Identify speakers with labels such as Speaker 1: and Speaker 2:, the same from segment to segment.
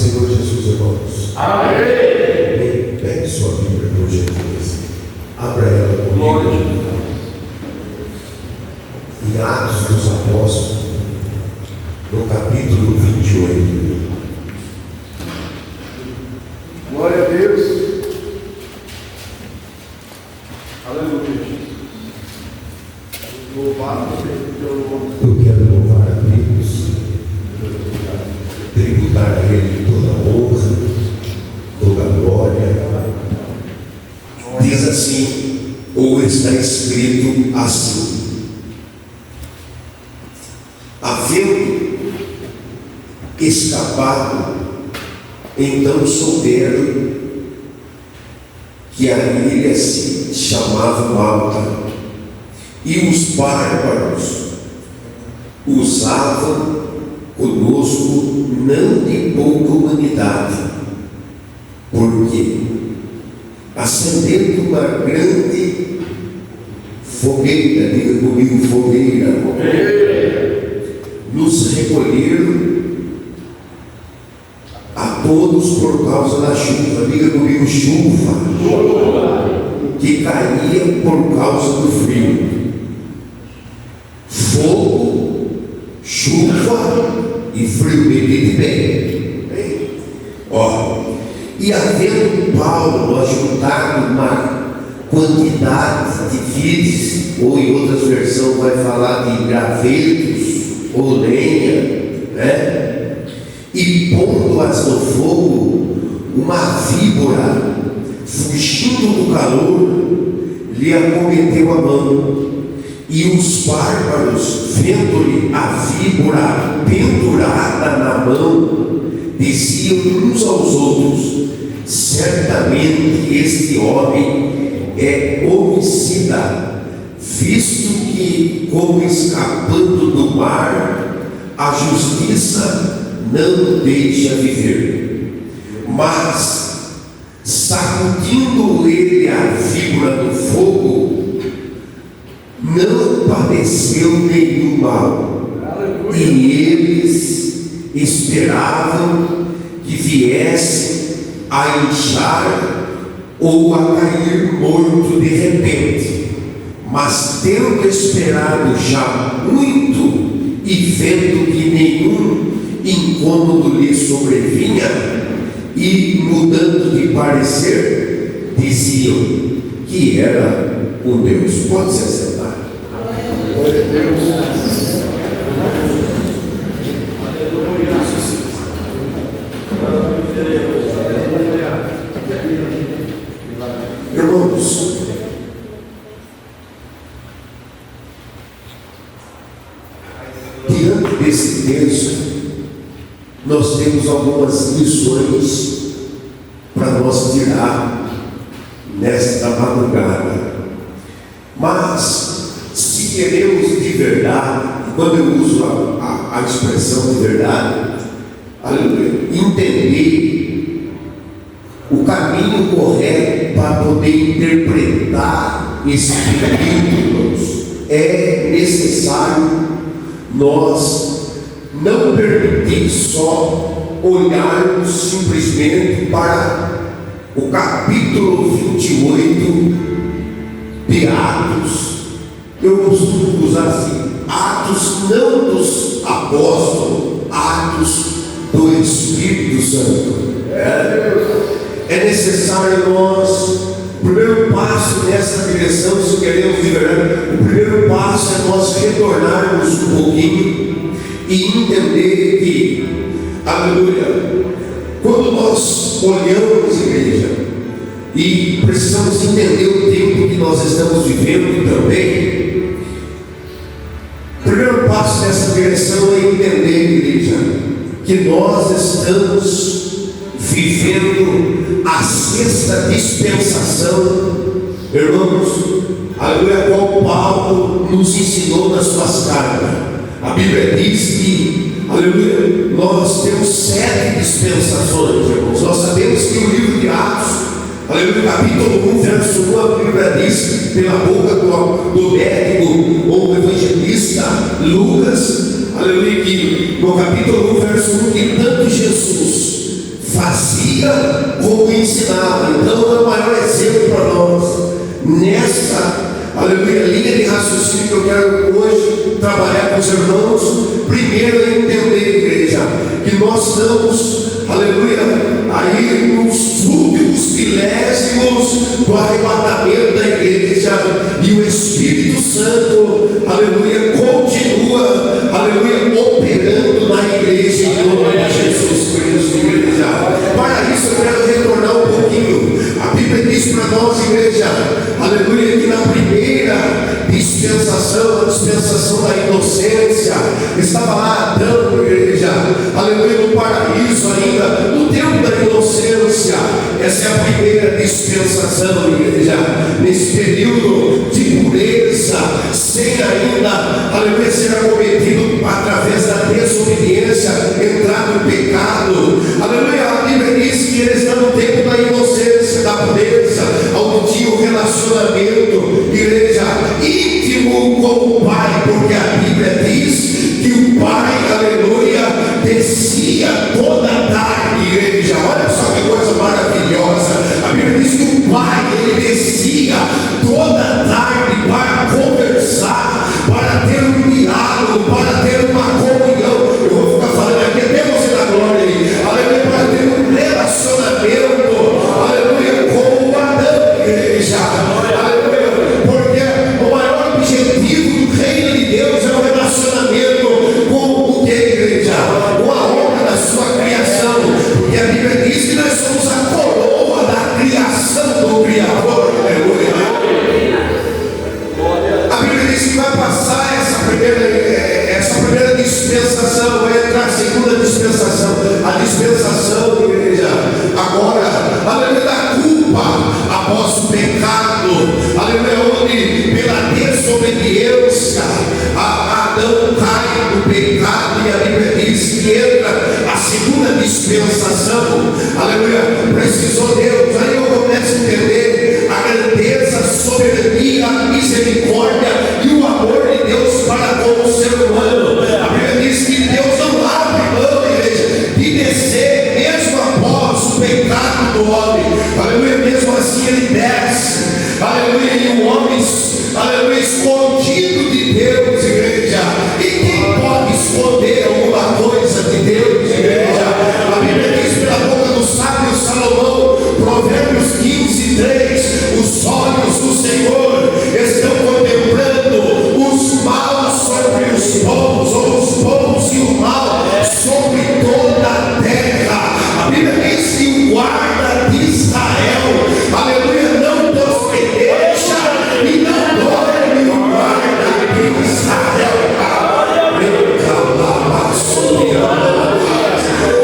Speaker 1: Senhor Jesus, irmãos.
Speaker 2: Amém.
Speaker 1: Pegue sua Bíblia, por gentileza. Abra ela comigo. Em Atos dos Apóstolos, no capítulo 28.
Speaker 2: Glória a Deus. Aleluia. Louvado seja o teu nome.
Speaker 1: Eu quero louvar a Deus, tributar a Ele toda a honra, toda a glória. Diz assim, ou está escrito assim: havendo escapado, então souberam que a ilha se chamava Malta, e os bárbaros usavam conosco não de pouca humanidade, porque acendendo uma grande fogueira, diga comigo, fogueira, nos recolheram a todos por causa da chuva, diga comigo, chuva, que caía por causa do frio. Fogo, chuva e frio, medite bem. Ó, e havendo Paulo ajuntado uma quantidade de fides, ou em outras versões vai falar de gravetos ou lenha, né? E pondo-as no fogo, uma víbora, fugindo do calor, lhe acometeu a mão. E os bárbaros, vendo-lhe a víbora pendurada na mão, diziam uns aos outros: certamente este homem é homicida, visto que, como escapando do mar, a justiça não o deixa viver. Mas, sacudindo ele a víbora do fogo, não padeceu nenhum mal. E eles esperavam que viesse a inchar ou a cair morto de repente. Mas tendo esperado já muito e vendo que nenhum incômodo lhe sobrevinha, e mudando de parecer, diziam que era um Deus. Pode se assentar.
Speaker 2: Glória a Deus.
Speaker 1: Irmãos, diante desse texto, nós temos algumas lições para nós tirar nesta madrugada. Mas, se queremos de verdade, quando eu uso a expressão de verdade, entender o caminho correto para poder interpretar esse período, é necessário nós não permitir só olharmos simplesmente para o capítulo 28 de Atos. Eu costumo usar assim: Atos não dos apóstolos, Atos do Espírito Santo. É necessário nós, o primeiro passo nessa direção, se queremos de verdade, o primeiro passo é nós retornarmos um pouquinho e entender que, aleluia, quando nós olhamos, igreja, e precisamos entender o tempo que nós estamos vivendo também, o primeiro passo nessa direção é entender, igreja, que nós estamos vivendo a sexta dispensação, irmãos, aleluia, qual Paulo nos ensinou nas suas cartas. A Bíblia diz que, aleluia, nós temos 7 dispensações, irmãos. Nós sabemos que o livro de Atos, aleluia, capítulo 1, verso 1, a Bíblia diz, pela boca do médico ou do evangelista Lucas, aleluia, que no capítulo 1, verso 1, que tanto Jesus como ensinava. Então é o maior exemplo para nós. Nessa, aleluia, linha de raciocínio que eu quero hoje trabalhar com os irmãos, primeiro é entender, igreja, que nós estamos, aleluia, aí nos últimos milésimos do arrebatamento da igreja, e o Espírito Santo, aleluia, continua, aleluia, operando na igreja em nome de Jesus Cristo, igreja. Para isso eu quero retornar um pouquinho. A Bíblia diz para nós, igreja, aleluia, que na primeira dispensação, a dispensação da inocência, estava lá Adão, igreja, aleluia, no paraíso ainda, no tempo da inocência. Essa é a primeira dispensação, igreja, nesse período de pureza, sem ainda, aleluia, ser acometido através da desobediência, entrar no pecado. Aleluia, a Bíblia diz que eles estão no tempo da inocência, da pureza, onde tinha um relacionamento, igreja, íntimo com o Pai, porque a Bíblia diz que o Pai, aleluia, descia toda a tarde, igreja. Olha só que coisa maravilhosa. A Bíblia diz que o Pai, ele descia toda a tarde para conversar, para ter um diálogo, para ter uma comunhão. Eu vou ficar falando aqui até você dar glória aí. Aleluia, para ter um relacionamento, aleluia, com o Adão, igreja. Aleluia, porque o maior objetivo do reino de Deus é o relacionamento com o que, igreja? Com a obra da sua criação. Porque a Bíblia diz que nós somos a coroa da criação do Criador. Aleluia. A Bíblia diz que vai passar essa primeira dispensação, vai entrar a segunda dispensação, a dispensação, igreja, agora, aleluia, da culpa após o pecado, aleluia, onde pela desobediência Adão cai no pecado, e a Bíblia diz que entra a segunda dispensação, aleluia, precisou Deus. Aí eu começo a entender a grandeza, a soberania, a misericórdia e o amor de Deus para com o ser humano. A Bíblia diz que Deus não abre mão, igreja, de descer mesmo após o pecado do homem. Aleluia, mesmo assim ele desce. Aleluia, e o homem, aleluia, escondido de Deus, igreja. E quem pode esconder alguma coisa de Deus, igreja? A Bíblia diz pela boca do sábio Salomão, Provérbios 15:3, os olhos do Senhor estão contemplando os maus sobre os bons, ou os bons e o mal sobre toda a terra. A Bíblia diz que o guarda de Israel, aleluia, não despedeja e não dorme o guarda de Israel.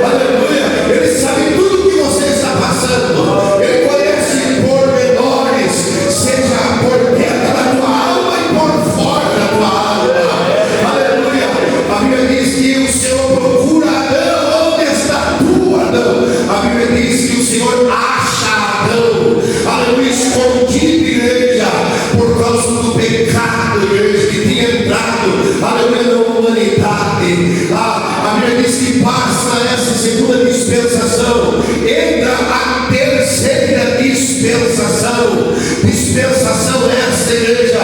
Speaker 1: Aleluia, ele sabe tudo que você está passando, ele conhece pormenores, seja por dentro da tua alma e por fora da tua alma. Aleluia, a Bíblia diz que o Senhor procura Adão. Onde está tu, Adão? A Bíblia diz que o Senhor acha Adão, aleluia, escondido, igreja, por causa do pecado, igreja, que tinha entrado, aleluia, na humanidade. A Bíblia diz que passa essa segunda dispensação, entra a terceira dispensação. Dispensação essa, igreja,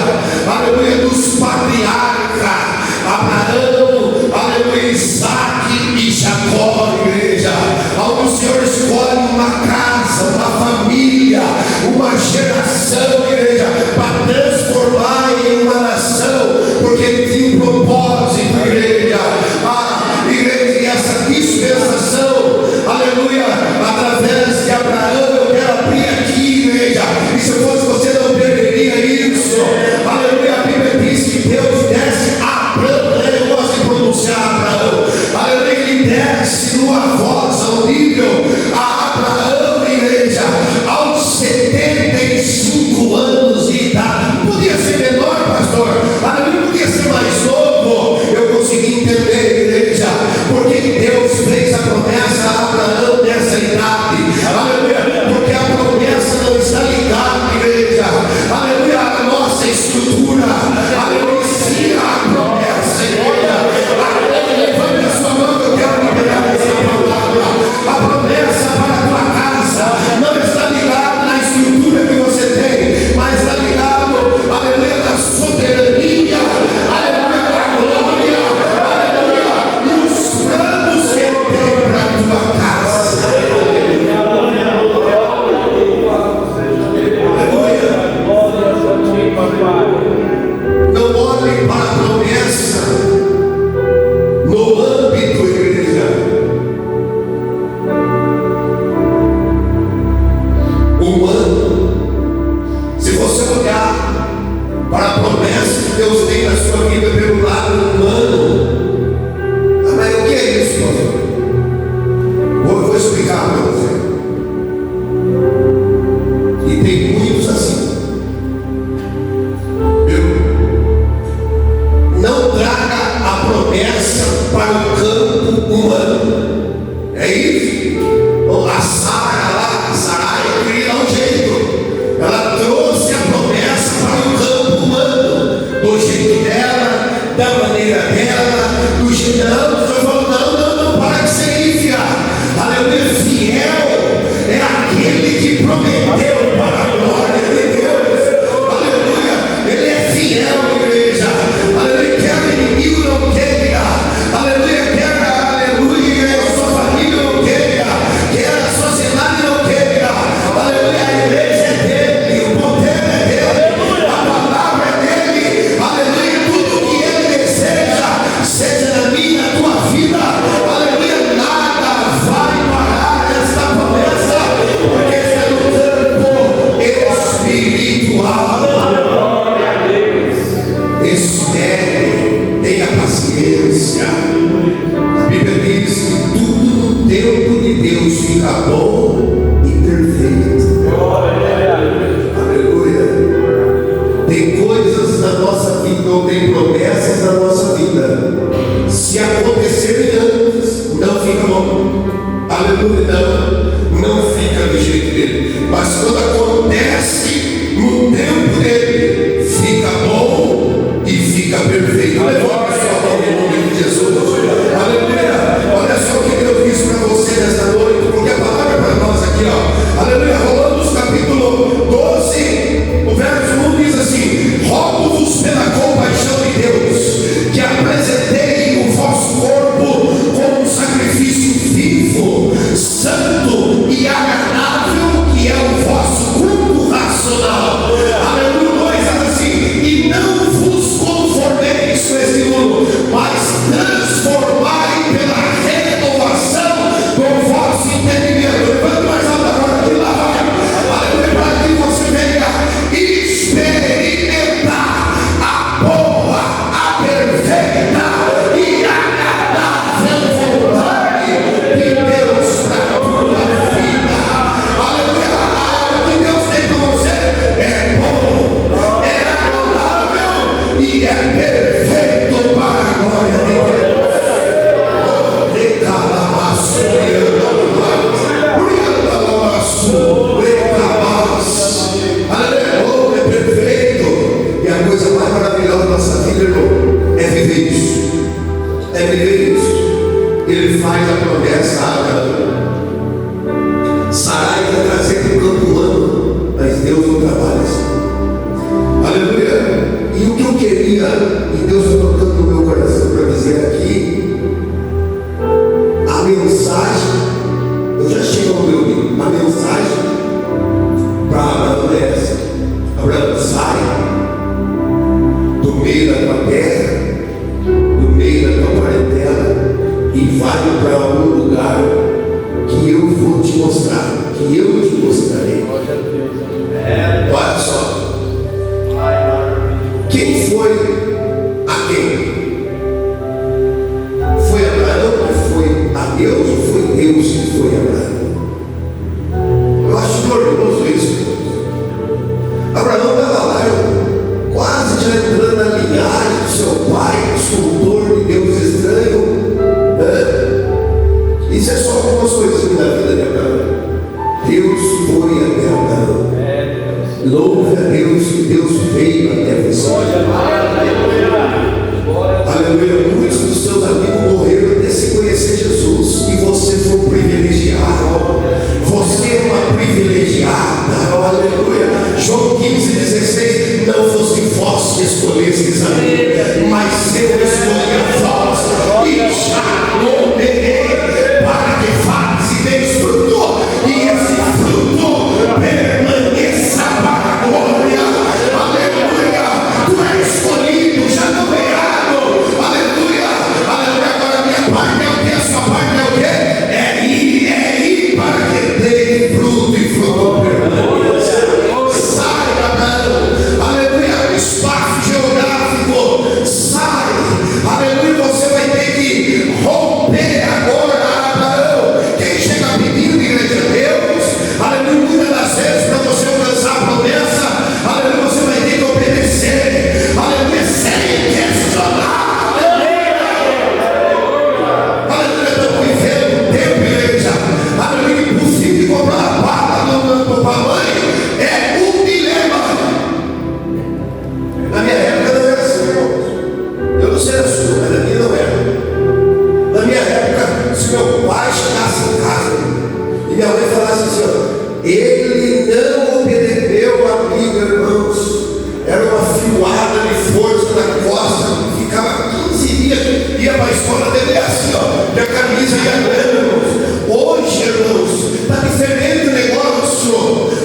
Speaker 1: aleluia, dos patriarcas Abraão, aleluia, Isaac e Jacó, igreja, onde o Senhor escolhe uma casa, uma família, uma geração, igreja, para transformar em uma nação, porque ele tinha um propósito, igreja. Igreja, e essa dispensação, aleluia, através de Abraão, eu quero abrir aqui, igreja, e se eu fosse você não perderia isso. Aleluia, a Bíblia diz que Deus desce a Abraão, eu gosto de pronunciar Abraão, aleluia, ele desce numa voz audível a Abraão, igreja, aos 75 anos de idade. Podia ser menor, pastor, aleluia, podia ser mais novo. Eu consegui entender, igreja, porque Deus fez a promessa a Abraão nessa idade, aleluia, porque a promessa não está ligada, igreja, aleluia, à nossa estrutura, aleluia, sim, a promessa, igreja. Levante a sua mão, eu quero liberar essa palavra. A promessa para a tua casa não a Sara lá, a Sarai, queria dar um jeito. Ela trouxe a promessa para o campo humano, do jeito dela, da maneira dela, do jeito dela. Deus falou: não, para de ser ífia. Aleluia, fiel é aquele que prometeu para a glória de Deus. Aleluia, ele é fiel, igreja. Aleluia, quer o inimigo não queira. Aleluia, quer, aleluia, a sua família não queira, quer a sociedade não queira. Aleluia, a igreja é dele, o poder é dele, a palavra é dele. Aleluia, tudo que ele deseja, seja na minha, na tua vida. Aleluia, nada vai parar esta promessa, porque está no campo espiritual. Espere, tenha paciência. A Bíblia diz que tudo no tempo de Deus fica bom e perfeito. Aleluia. Tem coisas na nossa vida, ou tem promessas na nossa vida, se acontecerem antes, não fica bom. Aleluia, não fica do jeito dele. Mas quando acontece no tempo dele, fica bom e fica perfeito. Levanta a sua mão em nome de Jesus. Aleluia. Olha só o que Deus disse para você nesta noite, porque a palavra é para nós aqui, ó. Aleluia. Romanos capítulo 12, o verso 1 diz assim: rogo-vos pela compaixão de Deus, que apresentei o vosso corpo como um sacrifício vivo, santo e agradável, que é o vosso culto racional. Aleluia. Dois assim: e não vos conformeis com este mundo, mas transformai pela renovação do vosso entendimento. Levante mais alto agora, que lá vai. Aleluia, para que você venha experimentar a boa, a perfeita e agradável vontade de Deus para a tua vida. Aleluia, o que Deus tem para você é bom, é agradável e é perfeito para a glória de Deus. Aleluia, é perfeito. E a coisa mais maravilhosa da nossa vida, irmão, é viver isso. É viver isso. Ele faz a promessa a Abraão. Sarai quer trazer para o campo humano, mas Deus não trabalha assim. Aleluia. E o que eu queria, e Deus está tocando no meu coração para dizer aqui, a mensagem, eu já chego ao meu livro, a mensagem para Abraão é essa: Abraão, sai do meio da tua terra, do meio da tua parentela, e vai para algum lugar que eu vou te mostrar, que eu te mostrarei. Olha só, quem foi a quem? Foi Abraão que foi a Deus, ou foi Deus que foi a Abraão? Eu acho glorioso isso. Abraão estava lá, quase já entrando na linhagem do seu pai, escultor de Deus estranho. Isso é só algumas coisinhas da vida de Abraão. Deus foi até Abraão. Louve a Deus que Deus veio até você. Aleluia. Muitos dos seus amigos morreram até se conhecer Jesus, e você foi um privilegiado. Você é uma privilegiada. Aleluia. João 15:16: não fosse vós que escolhestes a mim, mas eu escolhi a vós e já nomeei para que faças e deis fruto, e esse fruto permaneça para a glória. Aleluia. Tu és escolhido, já nomeado. Aleluia. Aleluia. Agora minha parte é o que? A sua parte é o que? É ir ele não obedeceu a amigo, irmãos. Era uma fiuada de força na costa, ficava 15 dias, ia para a escola dele assim, ó, e a camisa ia grande, irmãos. Hoje, irmãos, está diferente o negócio,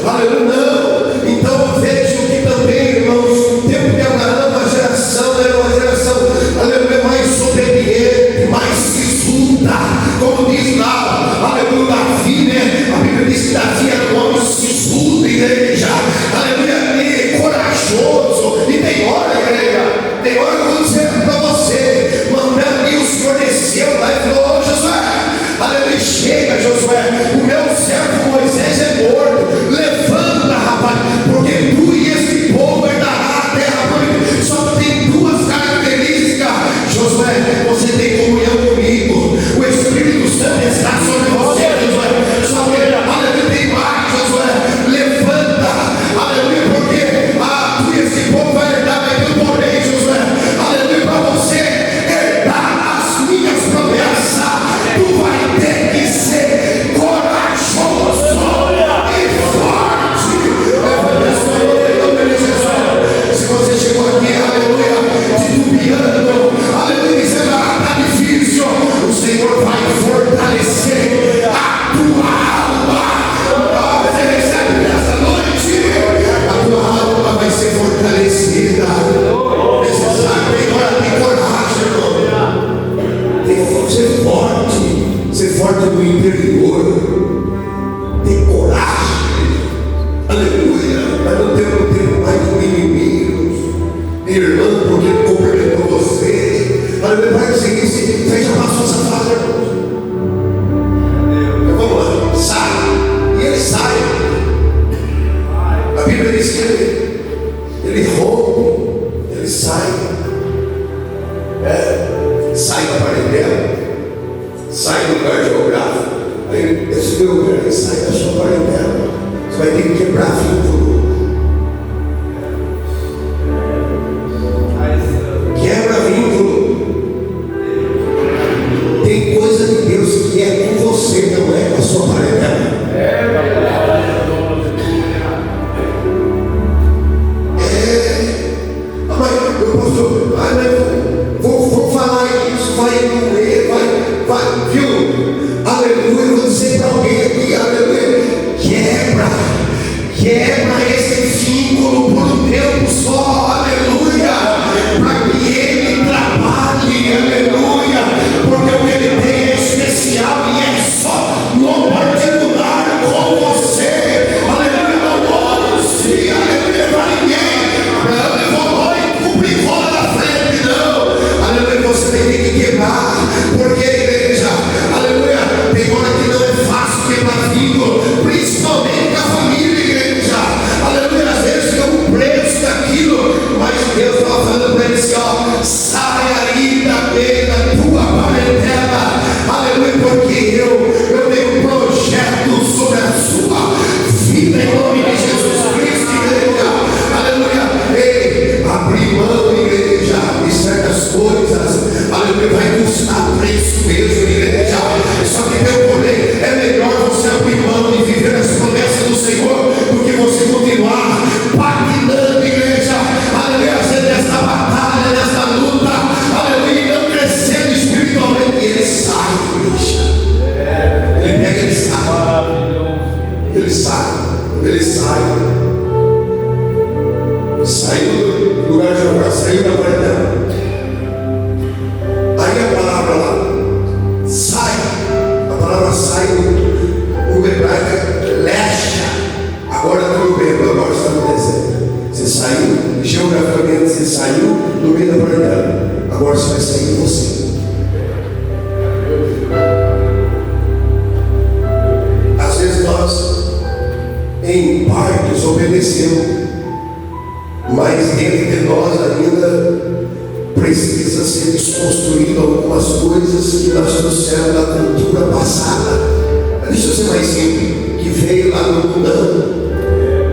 Speaker 1: aleluia, não. Então eu vejo que também, irmãos, o tempo de Abraão, a geração era uma geração, aleluia, mais obediente, mais sisuda, como diz lá, aleluia, Davi, né? A Bíblia diz que Davi era um homem sisudo, igreja, aleluia, e corajoso. E tem hora, igreja, tem hora que eu vou dizer para você, mandando que o Senhor desceu lá e falou: ô Josué, aleluia, chega, Josué, o meu servo Moisés é morto, levanta, rapaz, porque tu e esse povo herdará a terra prometida. Só tem duas características, Josué: você tem comunhão comigo, o Espírito Santo está sobre você, Josué. Só que, aleluia, tem mais, Josué, levanta, aleluia, porque tu e esse povo vai herdar, vai ter porém, Josué, aleluia, para você herdar as minhas promessas, tu vai ter que ser corajoso e forte. Se você chegou aqui, aleluia, titubeando, aleluia, dizendo: está difícil, o Senhor vai fortalecer a tua alma. Você recebe nessa noite, a tua alma vai ser fortalecida. Necessário, tem hora, tem coragem, irmão. Tem que ser forte no interior. Tem coragem, aleluia. Mas não temos mais com inimigos, irmão, porque ele cumprimentou você. Aleluia, vai o seguinte: você já passou essa fase, irmãos. Então vamos lá, sai. E ele sai. A Bíblia diz que ele rompe, ele sai. Sai da parentela, sai do lugar geográfico. Aí esse meu lugar, ele sai da sua parentela. Você vai ter que quebrar vínculo. Quebra vínculo. Tem coisa de Deus que é com você, não é com a sua parentela. Mas eu posso, vou falar isso, vai doer, vai, viu? Aleluia, eu vou dizer para alguém aqui, aleluia, quebra esse vínculo por um tempo só, aleluia, para que ele trabalhe, aleluia, porque o que ele tem é especial e é só no particular com você, aleluia, não ouça, aleluia, para ninguém, não levou e cumprir fora da frente, não, aleluia, você tem que quebrar, porque igreja, aleluia, tem hora que não é fácil quebrar vínculo, principalmente com a família, igreja, aleluia, às vezes fica um preço daquilo, mas Deus estava falando para ele assim: ó, sai aí da tua parentela, aleluia, porque eu tenho um projeto sobre a sua vida, em nome de Jesus Cristo, igreja, aleluia. Ei, abrir mão, igreja, de certas coisas, aleluia, vai custar preço mesmo, igreja. Só que meu porém, é melhor você abrir mão de viver as promessas do Senhor do que você continuar patinando, igreja, aleluia, nessa batalha, nessa luta, aleluia, e não crescendo espiritualmente. E ele sai, igreja, ele pega, ele saiu do lugar geográfico, saiu da parentela. Aí a palavra lá, sai, a palavra sai no hebraico é lecha. Agora no meio, agora está no deserto. Você saiu, geograficamente você saiu do meio da parentela. Agora você vai sair de você. Às vezes nós, em partes, obedecemos, mas dentro de nós ainda precisa ser desconstruído algumas coisas que nós trouxemos da cultura passada. Deixa eu ser mais simples, que veio lá no mundão,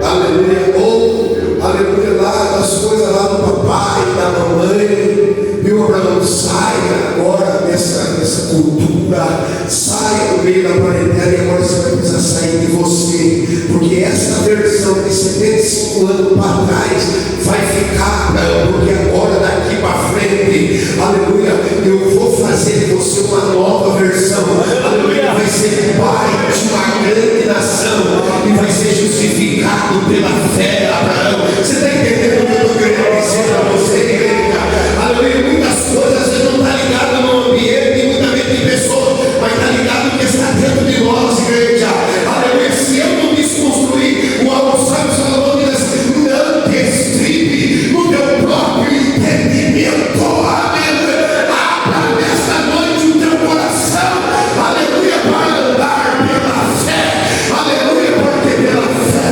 Speaker 1: aleluia, ou aleluia, lá das coisas lá do papai, da mamãe, viu? Abraão, saia agora dessa cultura, saia do meio da parentela, e agora você vai precisar sair de você, porque essa versão de 75 anos para trás vai ficar, porque agora daqui para frente, aleluia, eu vou fazer de você uma nova versão, aleluia, vai ser pai de uma grande nação e vai ser justificado pela fé, Abraão. Você está entendendo o que eu estou querendo dizer para você, igreja? Aleluia, muitas coisas você não está ligado no ambiente, muita gente de pessoas, mas está ligado no que está dentro de nós, igreja. Aleluia, se eu não desconstruir o almoçado, Salomão diz assim, não te estribe no teu próprio entendimento, aleluia. Abra nesta noite o teu coração, aleluia, para andar pela fé, aleluia, porque pela fé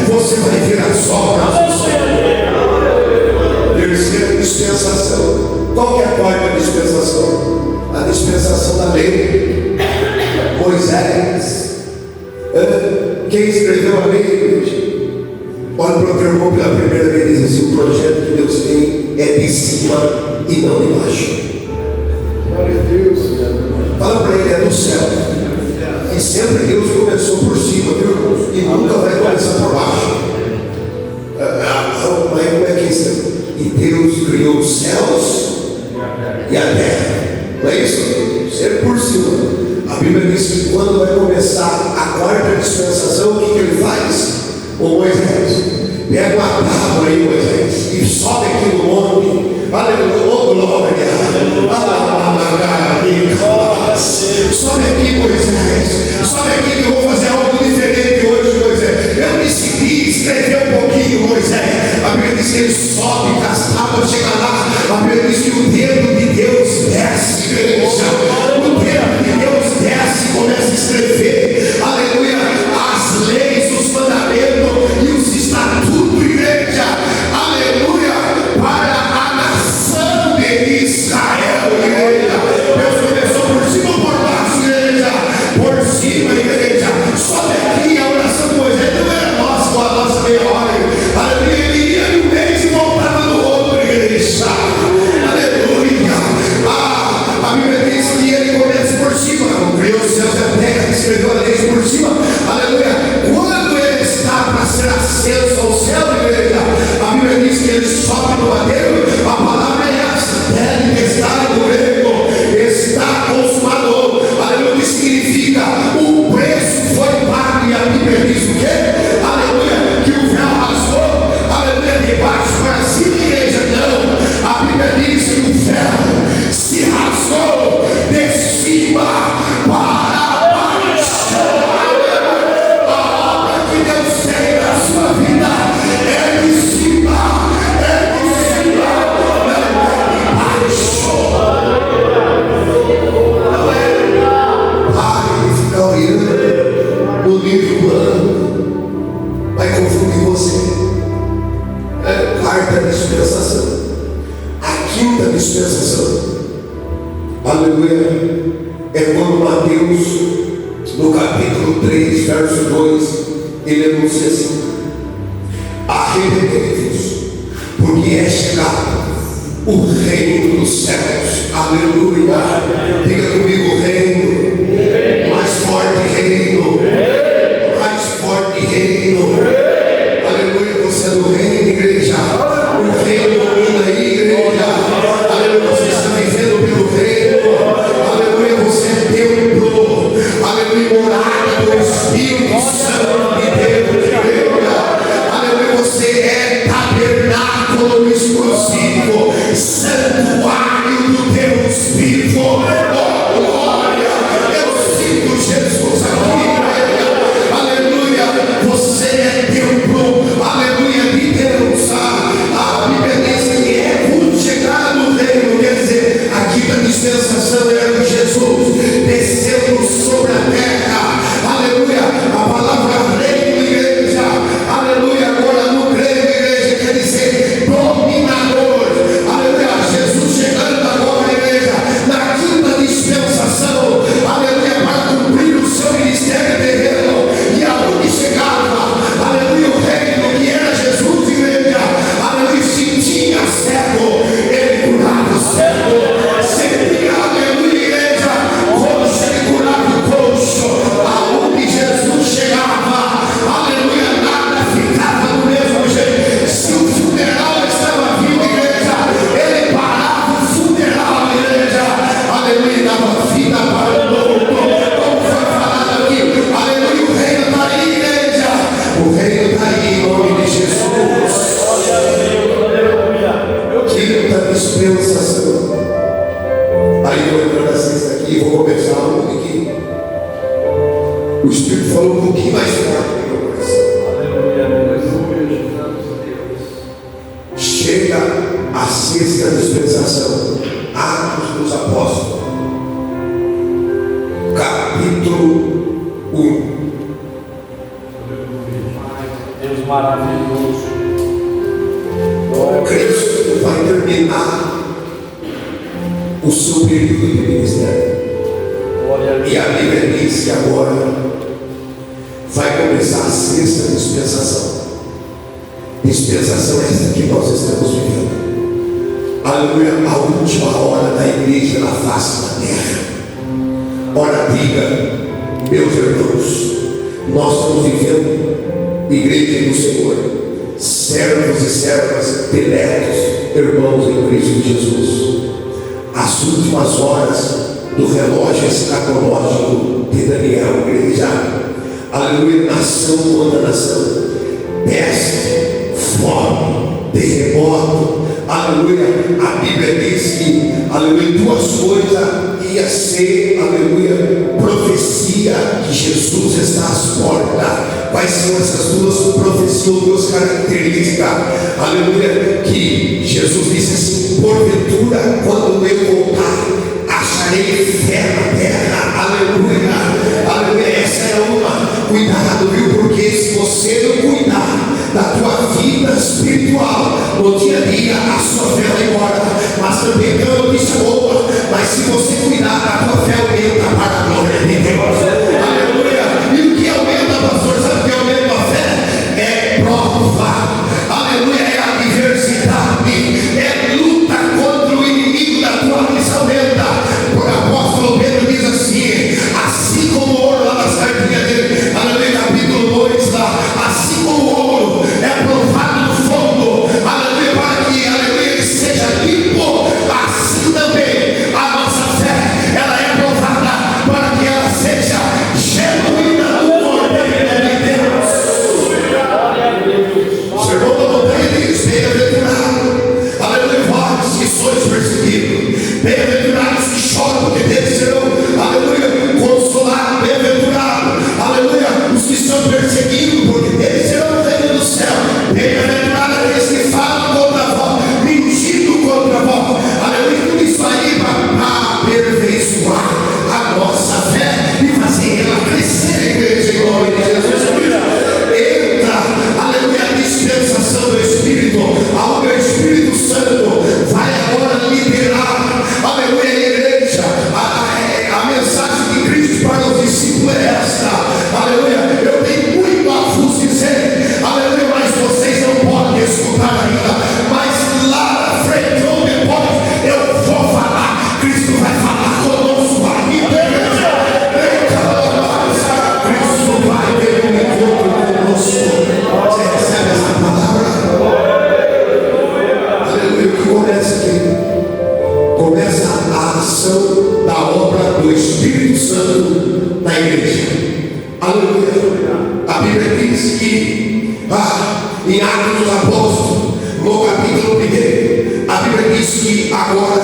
Speaker 1: você vai ver as obras do Senhor. Terceira dispensação. Qual que é a quarta dispensação? A dispensação da lei. Moisés. Quem escreveu a lei, igreja? Olha para o teu irmão pela primeira vez e diz assim: o projeto que Deus tem é de cima e não de baixo.
Speaker 2: Glória a Deus.
Speaker 1: Fala para ele, é do céu. E sempre Deus começou por cima, viu, irmãos? E nunca vai começar por baixo. Mas como é que é isso? E Deus criou os céus e a terra. Não é isso? Sempre por cima. A Bíblia diz que quando vai começar a quarta dispensação, o que ele faz? Ô Moisés, pega uma tábua aí, Moisés, e sobe aqui no monte. Aleluia, ô glória. Sobe aqui, Moisés. Sobe aqui que eu vou fazer algo diferente hoje, Moisés. Eu decidi escrever um pouquinho, Moisés. A Bíblia diz que ele sobe, as tábuas chega lá. A Bíblia diz que o dedo de Deus desce, igreja. O dedo de Deus desce e começa a escrever, aleluia, as leis, os mandamentos e os estatutos, igreja, aleluia, para a nação de Israel, igreja. Deus começou por cima ou por baixo, igreja? Por cima, igreja. Sobe aqui a oração de Moisés, não era nossa com a nossa meia hora, aleluia, ele ia no mês e voltava no outro, igreja, aleluia. A Bíblia diz que ele começa por cima, criou os céus e a terra, escreveu a lei por cima, aleluia. Quando ele está para ser ascenso ao céu, igreja, a Bíblia diz que ele sobe no madeiro. A palavra é essa, tetelestai no grego, está consumado, aleluia, que significa o preço foi pago. E a Bíblia diz o quê? Aleluia, que o véu rasgou, aleluia, de baixo para cima, igreja. Não, a Bíblia diz que o véu se rasgou de cima para baixo. A obra que Deus tem na sua vida é de cima, não é de baixo. Pare de ficar olhando no livro plano, vai confundir você. Quarta dispensação. A quinta dispensação, aleluia, é quando Mateus, no capítulo 3, verso 2, ele anuncia assim: arrependei-vos, porque é chegado o reino dos céus. Aleluia. Diga comigo: reino, mais forte reino, mais forte reino. Aleluia, você é do reino, igreja. O reino domina aí, igreja. Aleluia, você está vivendo pelo reino. Aleluia, você é templo. Aleluia, morada do Espírito Santo de Deus, igreja. Aleluia, você é tabernáculo exclusivo, santuário do Deus vivo. Oh, glória, eu sinto Jesus aqui, igreja. Aleluia, você é templo, aleluia, de Deus. A Bíblia diz que é chegar no reino, quer dizer, aqui na dispensação era Jesus descendo sobre a terra, aleluia. A palavra O reino está aí em nome de Jesus. Quinta dispensação. Aí eu entrando na sexta aqui, vou começar um aqui. O Espírito falou um pouquinho mais forte no meu coração. Chega a sexta dispensação. Atos dos Apóstolos, capítulo 1.
Speaker 3: Deus maravilhoso.
Speaker 1: Cristo vai terminar o seu período de ministério. E a Bíblia diz que agora vai começar a sexta dispensação. Dispensação essa que nós estamos vivendo. Aleluia, a última hora da igreja na face da terra. Ora, diga, meus irmãos, nós estamos vivendo igreja do Senhor, servos e servas diletos, irmãos em Cristo Jesus. As últimas horas do relógio escatológico de Daniel, igreja. Aleluia, nação contra nação, peste, fome, terremoto. Aleluia, a Bíblia diz que, aleluia, duas coisas ia ser, aleluia, profecia que Jesus está às portas. Quais são essas duas profecias, duas características? Aleluia, que Jesus disse assim: porventura, quando eu voltar, acharei fé na terra. Aleluia, aleluia, essa é uma. Cuidado, viu? Porque se você não cuidar da tua vida espiritual no dia a dia, a sua fé vai embora. Mas também tem uma notícia boa. Mas se você cuidar, a tua fé aumenta para a glória de Deus. Aleluia. E o que aumenta, pastor? Sabe o que aumenta a fé? É prova. Aleluia. É adversidade. É luta contra o inimigo da tua missão aumenta. O apóstolo Pedro diz assim como o ouro lá na sardinha dele, aleluia, capítulo 2 lá, assim como o ouro é provado no fogo, aleluia, para que, aleluia, ele seja limpo, assim também a nossa fé, ela é provada para que ela seja genuína no poder de Deus. O sermão da montanha diz: bem-aventurado, aleluia, vós que sois perseguidos, bem-aventurados que choram, porque deles serão, aleluia, consolados, bem-aventurados, aleluia, os que são perseguidos, porque deles serão o reino do céu, bem-aventurados aqueles que falam contra vós, mentindo contra vós, aleluia, tudo isso aí para aperfeiçoar a nossa fé e fazer ela crescer, igreja, em nome de Jesus. Entra, aleluia, a dispensação do Espírito, aonde o Espírito Santo vai agora liberar, aleluia, igreja, a mensagem de Cristo para os discípulos é esta, aleluia, eu tenho muito a vos dizer, aleluia, mas vocês não podem escutar ainda, mas lá na frente ou depois eu vou falar. Cristo vai falar conosco aqui, Cristo vai ter um encontro conosco. Você recebe essa palavra? Aleluia, que começa aqui. Começa a ação da obra do Espírito Santo na igreja. Aleluia. A Bíblia diz que em Atos dos Apóstolos, no capítulo 1, a Bíblia diz que agora,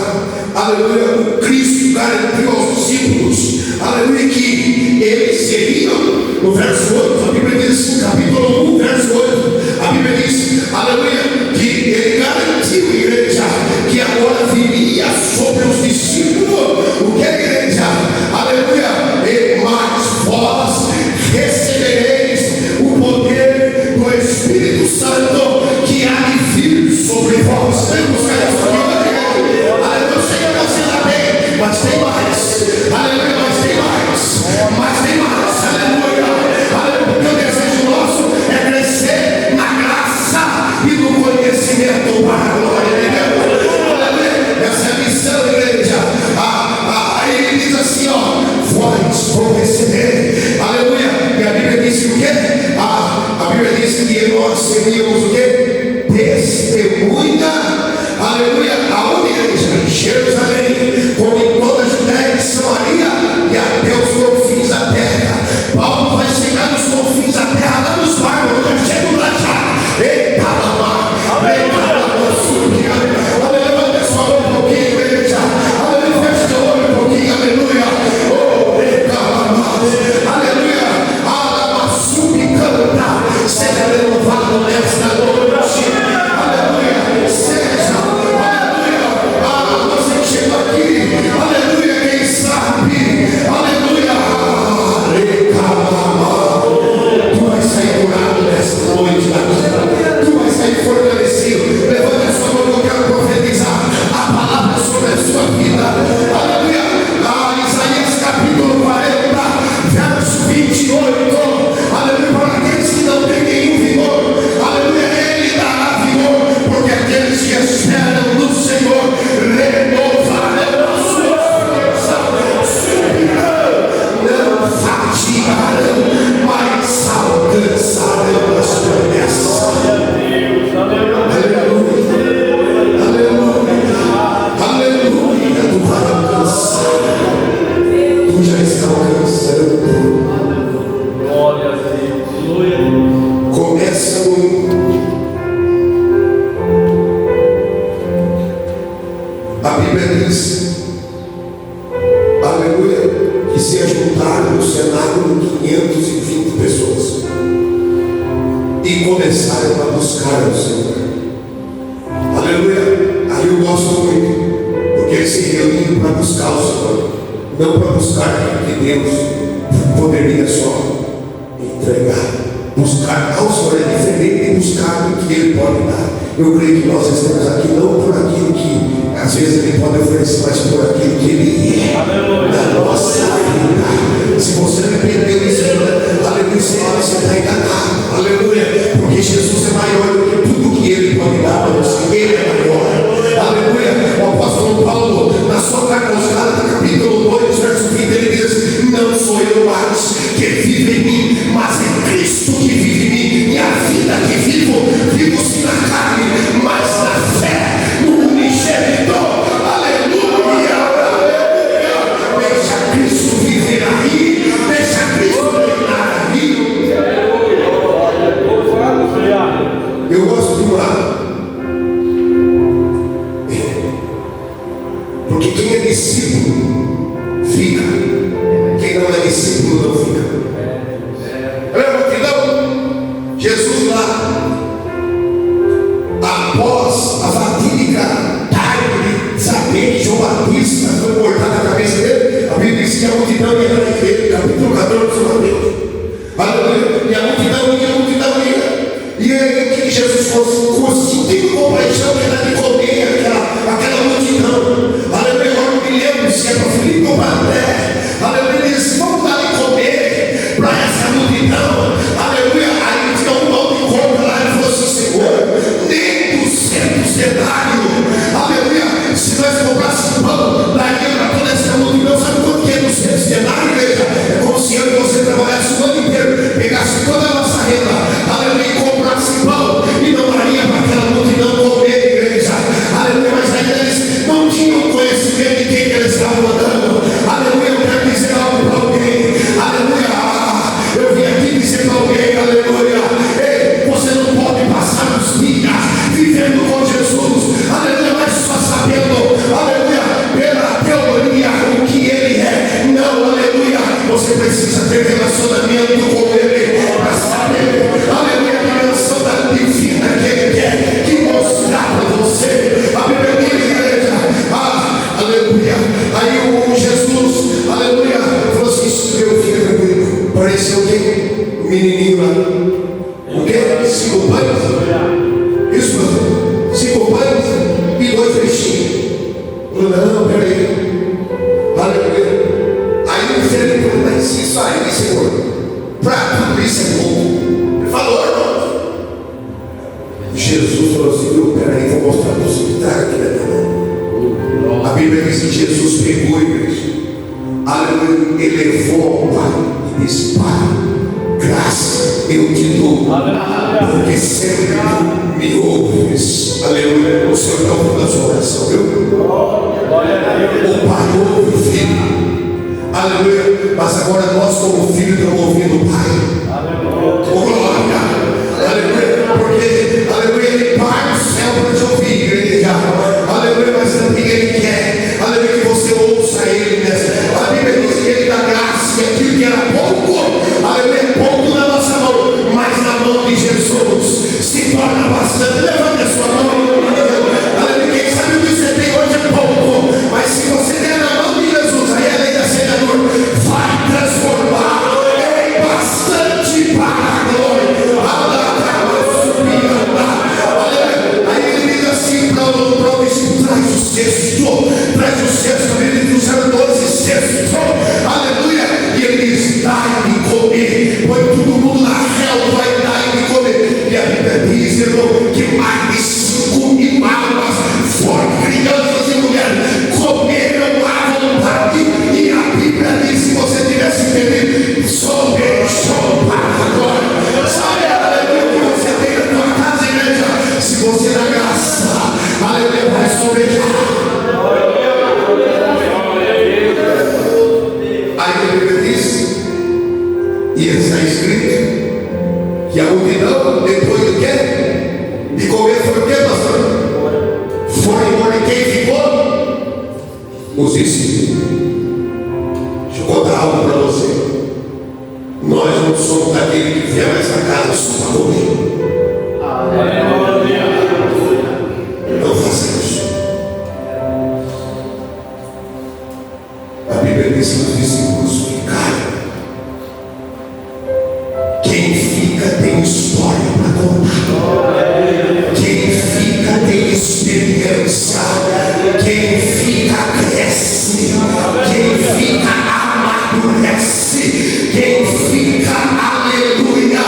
Speaker 1: aleluia, o Cristo garantiu aos discípulos, aleluia, que eles seriam, no verso 8, a Bíblia diz, no capítulo 1, verso 8, a Bíblia diz, aleluia, que ele garantiu, igreja, que agora viria sobre os discípulos, o que é, igreja? Aleluia, mas vós recebereis o poder do Espírito Santo que há de vir sobre vós. Vamos buscar isso aqui, aleluia, eu sei que você está bem, mas tem mais, aleluia, mas tem mais, aleluia, aleluia, porque o desejo nosso é crescer na graça e no conhecimento para a glória de Deus. Aleluia, essa é a missão, igreja. Aí ele diz assim, vós vão receber, aleluia, e a Bíblia diz que o quê? A Bíblia diz que nós seríamos o quê? Testemunha, aleluia, aonde, igreja? Em Jerusalém, como em toda a Judéia e Samaria e até os confins da terra. Paulo vai chegar nos confins da terra, lá nos barcos, e começaram a buscar o Senhor. Aleluia. Aí eu gosto muito, porque eles se reuniram para buscar o Senhor, não para buscar aquilo que Deus poderia só entregar. Buscar ao Senhor é diferente de buscar o que Ele pode dar. Eu creio que nós estamos aqui não por aquilo que às vezes Ele pode oferecer, mas por aquilo que Ele é na nossa vida. Se você não entendeu isso, aleluia, você está enganado. Aleluia, porque Jesus é maior do que tudo que Ele pode dar para você. Ele é maior. Aleluia. O apóstolo Paulo, na sua carta aos Gálatas, capítulo 2, verso 20, ele diz: não sou eu mais que vive em mim, mas é Cristo que vive em mim. E a vida que vivo sim na carne, mas na fé no unigênito. Aleluia, aleluia. Deixa Cristo viver aí, deixa Cristo reinar aí. Eu gosto de um lado, porque quem é discípulo fica, quem não é discípulo não fica. Lembra que não? Jesus lá, após a fatídica tarde de saber que João Batista foi cortado a cabeça dele, a Bíblia diz que a multidão ia atrás dele, capítulo 14 de Mateus. Aleluia. E a multidão ia. E aí que Jesus conseguiu compaixão que era de comer aquela multidão. Aleluia. Agora não me lembro se é para Filipe ou para André. Aleluia. Ele disse: vamos dar de comer para essa multidão. Aleluia. Aí tinha um pão de compra lá e falou assim: Senhor, nem 200 denários. Aleluia. Se nós comprássemos pão, daria para toda essa multidão. Sabe quanto que é 200 denários, igreja? É como se eu e você trabalhasse o ano inteiro, pegasse toda a nossa renda, aleluia, e comprasse pão, e não daria para aquela multidão comer, igreja. Aleluia. Mas ainda eles não tinham conhecimento de quem que eles estavam mandando. Aleluia. Eu quero dizer algo para alguém. Aleluia. Eu vim aqui dizer para alguém, aleluia: ei, você não pode passar os dias vivendo com Jesus, aleluia, mas só sabendo, aleluia, pela teoria o que Ele é. Não, aleluia. Você precisa ter relacionamento com Ele para saber, aleluia, a dimensão da divina que Ele quer que mostrar para você. A Bíblia diz, igreja, aleluia. Aí o Jesus, aleluia, falou assim: meu filho tranquilo. Pareceu o quê? O menininho lá. O quê? 5 pães? Isso, mano. 5 pães e 2 peixinhos. Falou: não, peraí. Aleluia. Aí o filho falou: mas isso aí, Senhor, para tudo isso é pouco. Ele falou: irmão. Jesus falou assim: peraí, vou mostrar para você que está aqui na minha mão. A Bíblia diz que Jesus pegou, igreja, aleluia, elevou ao Pai e disse: Pai, graça eu te dou, porque sempre tu me ouves. Aleluia. O Senhor está ouvindo a sua oração, viu? O Pai ouve o Filho. Aleluia. Mas agora nós, como filhos, estamos ouvindo o Pai. Oh, glória. Aleluia. Porque, aleluia, Ele parte do céu para te ouvir, igreja. Aleluia. Mas também Ele quer, aleluia, que você ouça Ele nessa. A Bíblia diz que Ele dá graça, e aquilo que era pouco, aleluia, pouco na nossa mão, mas na mão de Jesus se torna bastante. Levante a sua mão. Aleluia. Quem sabe o que você tem hoje é pouco, mas se você der na mão de Jesus, aí a lei da semeadura vai transformar em bastante para a glória. Aí ele diz assim para o discípulo: traz o cesto, ele trouxeram 12 cestos, aleluia. E ele diz: dai de comer, põe todo mundo na relva e dai de comer. E a Bíblia diz, irmão, que mais de 5.000 almas, foram crianças e mulheres, comeram à vontade. E a Bíblia diz: se você tivesse entendido, só deixou para agora. Sabe, aleluia, que você tem na tua casa, igreja? Se você dá graça, aleluia, vai sobejar. Aí a Bíblia diz, e está escrito, que a multidão, depois do quê? De comer foi o quê, pastor? Foi embora. E quem ficou? Os discípulos. Deixa eu contar algo para você. Nós não somos daquele que vier nessa casa só para comer. Não faça isso. A Bíblia diz que os discípulos ficaram. Quem fica tem história para contar. Quem fica tem experiência. Quem fica cresce. Quem fica amadurece. Quem fica, aleluia,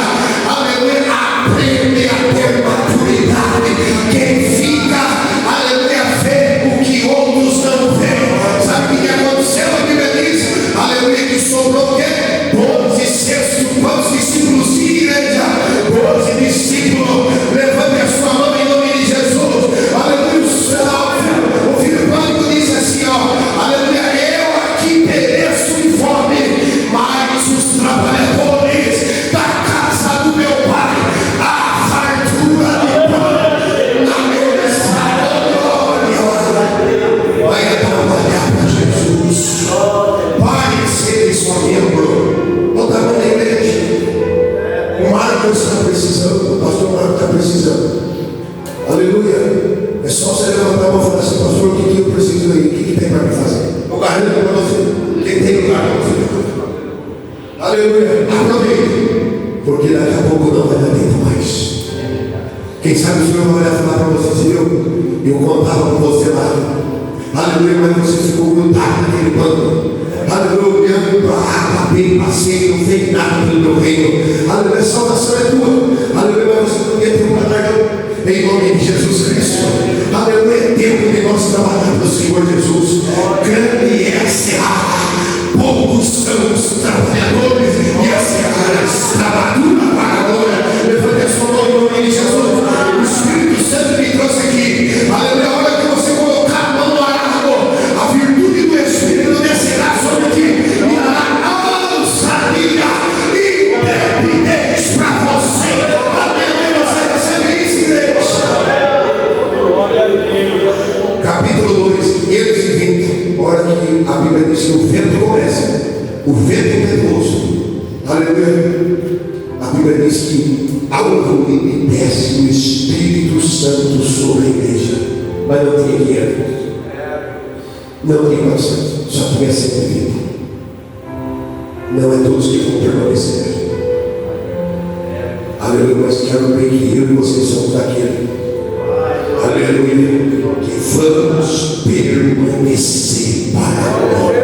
Speaker 1: aleluia, aprende a ter maturidade. Quem fica, aleluia, vê o que outros não veem. Sabe o que aconteceu? A Bíblia diz, aleluia, que sobrou o quê? 12 cestos. Quantos discípulos de igreja? 12 discípulos. Levante a sua mão em nome de Jesus. Aleluia, o filho pródigo disse assim, ó, aleluia, eu aqui pereço de fome, mas os trabalhadores da casa do meu pai, a fartura de pão na mesa, glória. Vai trabalhar para Jesus. Pare de ser só membro. Não está na igreja. O Marcos está precisando, o pastor Marcos está precisando. Aleluia. É só você levantar a mão e falar assim, pastor, o que eu preciso aí? O que tem para me fazer? Eu garanto para você. Quem tem lugar para você? Aleluia. Aproveite. Porque daqui a pouco não vai dar tempo mais. Quem sabe o Senhor vai falar para você assim, eu contava com você lá. Aleluia, mas você ficou grudado naquele banco. Aleluia, olhando para a água, bem passei, não fez nada pelo meu reino. Aleluia, a salvação é tua. Aleluia, mas você não ia ter um galardão. Em nome de Jesus Cristo. Aleluia, é tempo de nós trabalhar para o Senhor Jesus. Grande é a seara, poucos são os trabalhadores, e a seara está madura para a glória. Levante a sua mão em nome de Jesus. O Espírito Santo me trouxe aqui. Aleluia, a hora que você colocar a mão no arado, a virtude do Espírito descerá sobre ti e dará ousadia e intrepidez para você. Aleluia, você recebe isso, igreja. Capítulo 2, Êxodo 20. Hora que a Bíblia diz que o vento começa, o vento impetuoso. Aleluia. A Bíblia diz que algo e desce o Espírito Santo sobre a igreja. Mas não tinha dinheiro. Não tinha condições. Só tinha 120. Não é todos que vão permanecer. Aleluia. Mas quero bem que eu e vocês somos daquele. Aleluia. Que vamos permanecer para a glória.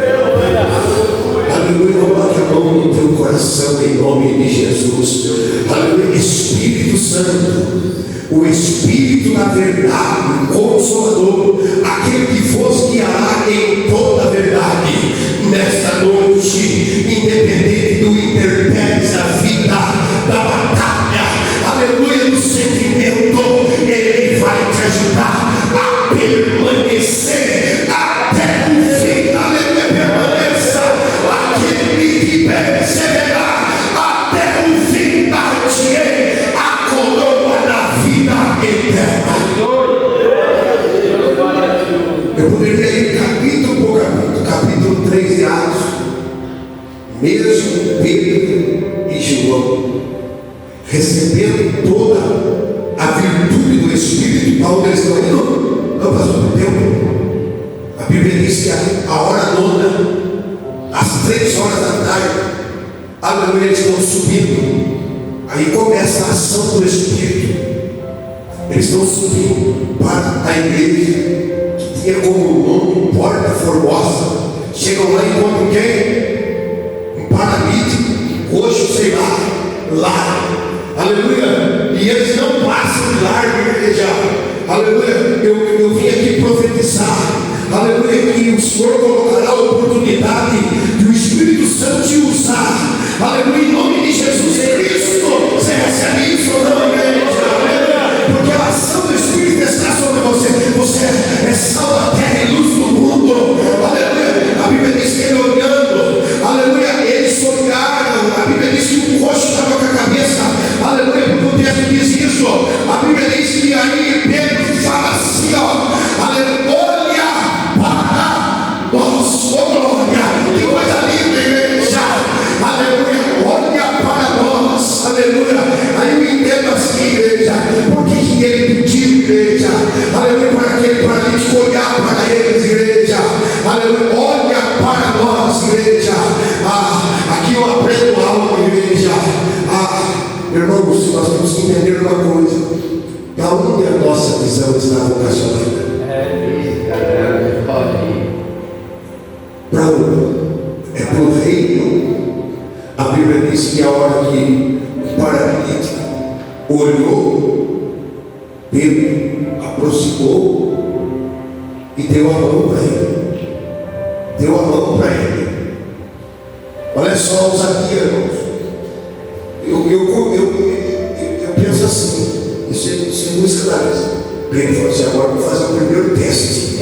Speaker 1: Aleluia. Coloque a mão no teu coração em nome de Jesus. Aleluia. Espírito Santo, o Espírito da verdade, o Consolador, aquele que vos guiará em toda a verdade. Nesta noite, independente do intempéries da vida, da batalha, aleluia, do sentimento, Ele vai te ajudar a permanecer até o fim. Aleluia, permaneça. Aquele que perseverar até o fim, dar-te-ei a coroa da vida eterna. Eu poderia ir capítulo por capítulo. Capítulo 3 de Atos, mesmo Pedro e João recebendo toda a virtude do Espírito, para onde eles estão indo? Não, pastor, do tempo. A Bíblia diz que a hora nona, às 3 horas da tarde, aleluia, eles estão subindo. Aí começa a ação do Espírito. Eles estão subindo para a igreja, que tinha como nome Porta Formosa. Chegam lá e encontram quem? Um paralítico, coxo, sei lá, aleluia. E eles não passam de largo, igreja. Aleluia. Eu vim aqui profetizar, aleluia, que o Senhor colocará a oportunidade de o Espírito Santo te usar. Aleluia, em nome de Jesus Cristo. Você recebe isso ou não, igreja? Aleluia. Porque a ação do Espírito está sobre você. Você é sal da terra e luz do mundo. Aleluia. A Bíblia diz que ele olhando, aleluia, eles olharam. A Bíblia diz que o coxo estava com a cabeça, aleluia, porque o texto diz isso. A Bíblia diz que aí Pedro fala assim, ó, aleluia, olha para nós, oh glória. igreja. Aleluia, para aquele paralítico olhar para eles, igreja. Aleluia, olha para nós, igreja. Aqui eu aprendo algo, igreja. Irmãos, nós temos que entender uma coisa. Para onde a nossa visão está vocacionada? Para onde? É para o reino. A Bíblia diz que a hora que o paralítico olhou, Pedro aproximou e deu a mão para ele. Deu a mão para ele. Olha só os aqui, irmãos. Eu penso assim, isso é muito esclarecido. Pedro falou assim: agora vou fazer o primeiro teste.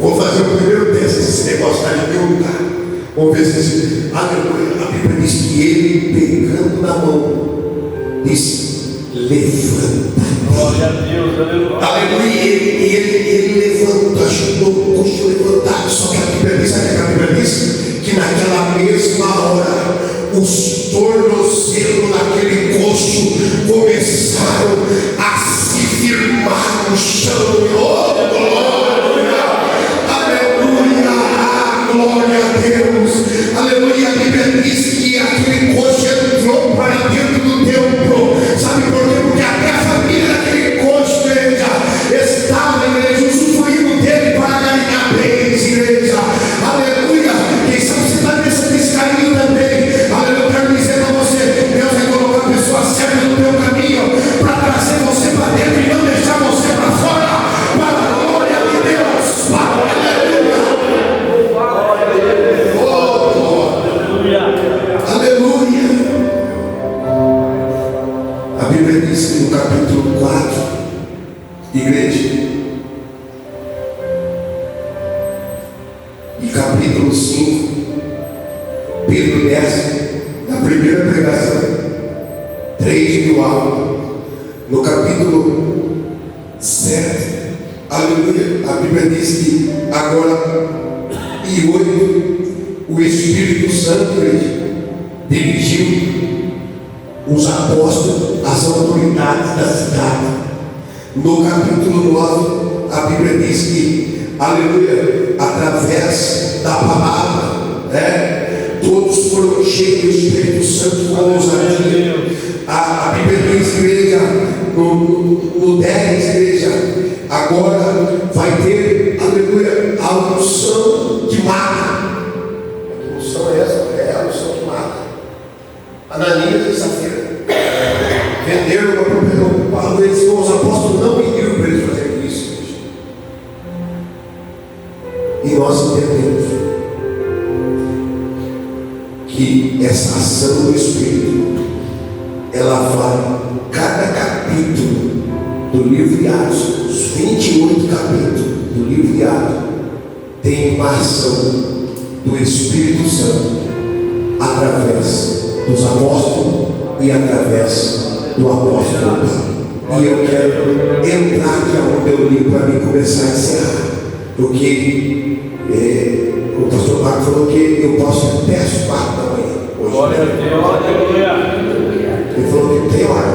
Speaker 1: Vou fazer o primeiro teste. Esse negócio está em meu lugar. Vamos ver se. Aleluia. A Bíblia diz que ele, pegando na mão, disse: levanta.
Speaker 3: Glória a Deus, aleluia.
Speaker 1: Aleluia. E ele levantou, ajudou o coxo a levantar. Só que a Bíblia diz, sabe o que a Bíblia diz? Que naquela mesma hora, os tornozelos naquele coxo começaram a se firmar no chão. Oh, glória! Aleluia! Glória a Deus! Aleluia! A Bíblia diz que aquele coxo entrou para dentro do templo. Sabe por quê? Porque até a família daquele coxo, igreja, estava, igreja, usufruindo dele para ganhar bens, igreja. Aleluia! Quem sabe você está nesse caminho também. Aleluia! Eu quero dizer para você: Deus vai colocar a pessoa certa no teu caminho para trazer você para dentro e não deixar você para fora. Para a glória de Deus. Aleluia. A Bíblia diz que no capítulo 4, igreja, e capítulo 5, Pedro desce na primeira pregação, 3.000 almas. No capítulo 7, aleluia, a Bíblia diz que agora, e 8, o Espírito Santo, igreja, dirigiu os apóstolos, as autoridades da cidade. No capítulo 9, a Bíblia diz que, aleluia, através da palavra, todos foram cheios do Espírito Santo com ousadia. A Bíblia diz, igreja, no 10, igreja, agora vai ter, aleluia, a unção que mata. Que unção é essa? É a unção que mata. Ananias e Safira venderam uma propriedade. Os apóstolos não pediram para eles fazerem isso. E nós entendemos que essa ação do Espírito, ela vai, cada capítulo do livro de Atos, os 28 capítulos do livro de Atos, tem uma ação do Espírito Santo através dos apóstolos e através do apóstolo Paulo. E eu quero entrar aqui onde eu li para mim começar a encerrar, porque o pastor Marco falou que eu posso até às 4 da manhã hoje.
Speaker 3: Glória a Deus, aleluia.
Speaker 1: Ele falou que tem hora.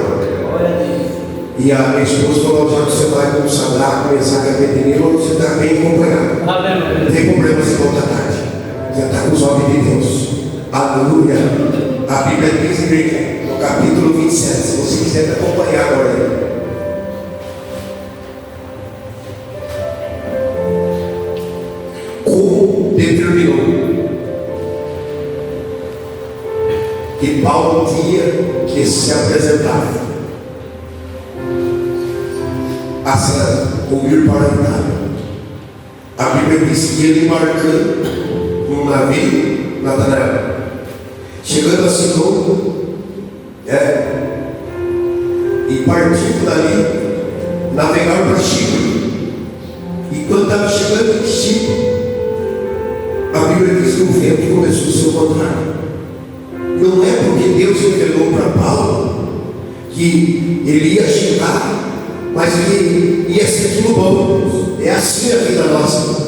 Speaker 1: E a minha esposa falou: já que você vai consagrar, começar a Abednego, você está bem acompanhado.
Speaker 3: Aleluia.
Speaker 1: Não tem problema você voltar tarde. Você está com os homens de Deus. Aleluia. A Bíblia diz, igreja, no capítulo 27, se você quiser acompanhar agora. Como determinou que Paulo tinha que se apresentar a ouvir para a Itália. A Bíblia diz que ele embarcando num navio, Natanael, chegando a Sidom, e partindo dali, navegaram para Chipre. E quando estava chegando em Chipre, a Bíblia diz que o vento começou a se contrário. Não é porque Deus revelou para Paulo que ele ia chegar, mas que ia ser tudo bom. É assim a vida nossa.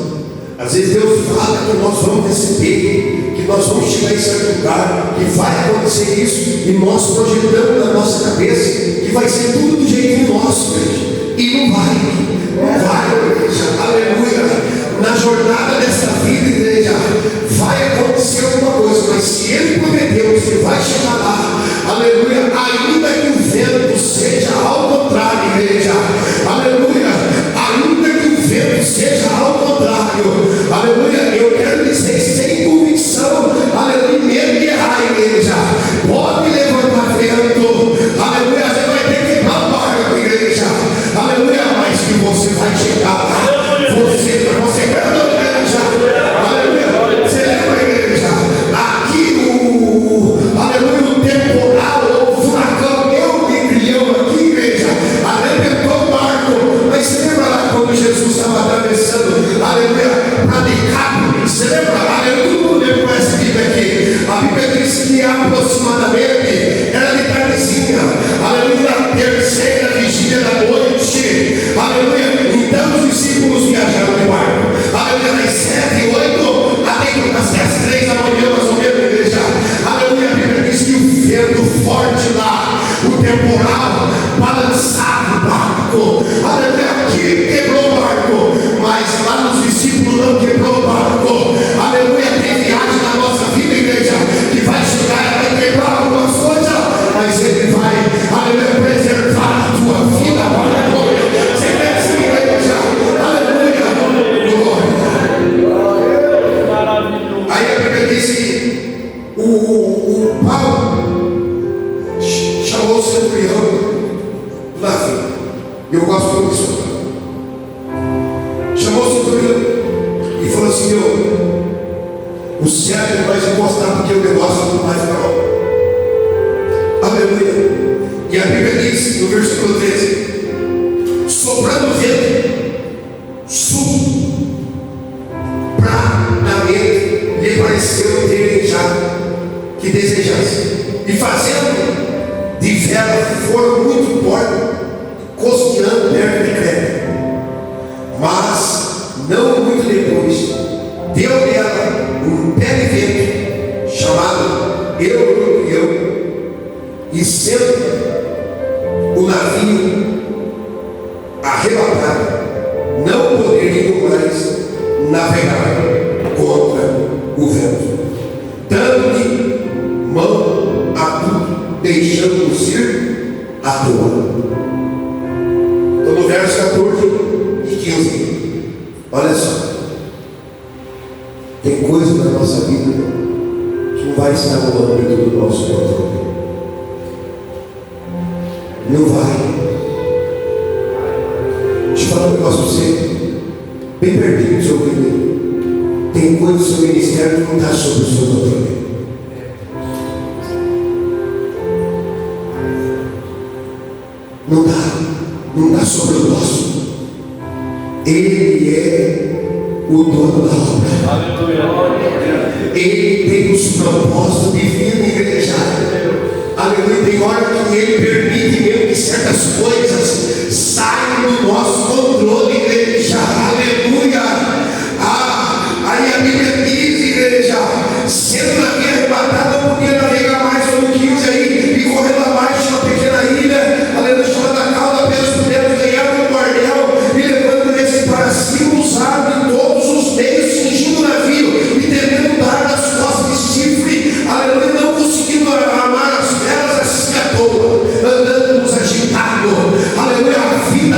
Speaker 1: Às vezes Deus fala que nós vamos receber, que nós vamos chegar em certo lugar, que vai acontecer isso, e nós projetamos na nossa cabeça que vai ser tudo do jeito nosso, gente. E E não vai, igreja, aleluia. Na jornada dessa vida, igreja, vai acontecer alguma coisa, mas se Ele prometeu, você vai chegar lá, aleluia. Ainda que o vento seja ao contrário, igreja, aleluia. Ainda que o vento seja ao contrário, aleluia. Eu quero dizer sem convicção, aleluia, mesmo que errar, igreja, pode levantar vento, aleluia. Você vai ter que quebrar o barco, igreja, aleluia, mas que você vai chegar lá. Você quer a igreja, aleluia. Você lembra a igreja? Aqui aleluia, o temporal, o furacão, eu aqui, igreja, arrebentou o barco. Mas você lembra lá quando Jesus estava atravessando, aleluia, para Decápolis? Você lembra? Aleluia, todo mundo lembra essa Bíblia aqui. A Bíblia diz que aproximadamente era de tardezinha, aleluia, a terceira vigília da noite, aleluia. Então os discípulos viajaram de barco, aleluia, das 7 e 8 até as 3 da manhã, mais ou menos, igreja, aleluia. A Bíblia diz que o vento forte lá, o temporal, balançava o barco, aleluia. Aqui quebrou o barco, mas lá nos discípulos não quebrou o barco, aleluia. Tem viagem na nossa vida, igreja, que vai chegar e vai quebrar algumas coisas, mas Ele vai, aleluia, preservar a tua vida, aleluia. Você quer sim, igreja, aleluia, glória.
Speaker 3: Maravilhoso.
Speaker 1: Aí a Bíblia diz que o Paulo chamou o centurião do navio. Eu gosto muito disso. Chamou o centurião e falou assim: o céu vai se mostrar porque o negócio não vai ficar bom. Aleluia. E a Bíblia diz no versículo 13: soprando vento sul, pranamente lhe pareceu ter já que desejasse, e fazendo de vela foram muito fortes, cozinhando perto de Creta. Mas não muito depois deu nela um pé de vento chamado Eurocleão, e sendo o navio arrebatado, não poderiam mais navegar contra o vento, dando-lhe mão a tudo, deixando-os ir à toa. Então no verso 14 e 15, olha só, tem coisa na nossa vida que não vai estar no âmbito do nosso controle. Não vai. Deixa eu falar um negócio para você, bem pertinho do seu ouvido. Tem coisa do seu ministério que não está sob o seu controle. Não está sobre o nosso. Ele é o dono da obra.
Speaker 3: Aleluia.
Speaker 1: Ele tem os propósitos divinos, igreja. Aleluia. Tem hora que Ele permite mesmo que certas coisas saiam do nosso controle, igreja. Aleluia. Aí a Bíblia diz, igreja, sendo navio arrebatado, não podia navegar mais como 15 aí, e correndo abaixo uma pequena ilha, aleluia, chamada Cauda, pelos puderam ganhar um cordel, e levando esse para cima, usaram de todos os meios, cingindo o navio, e tentando dar nas costas de chifre, aleluia, não conseguindo amar as velas assim à toa, andando nos agitado, aleluia. A vida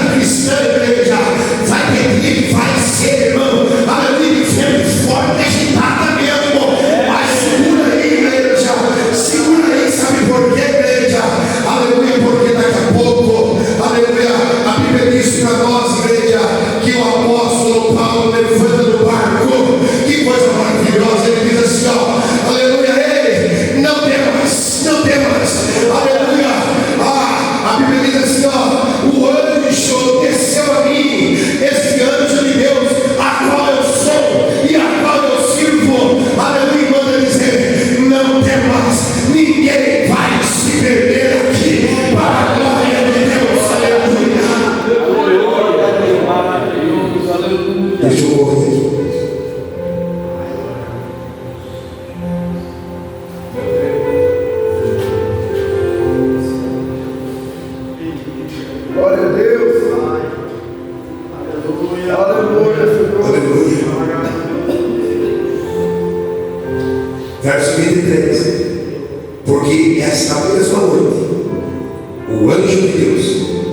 Speaker 1: o anjo de Deus,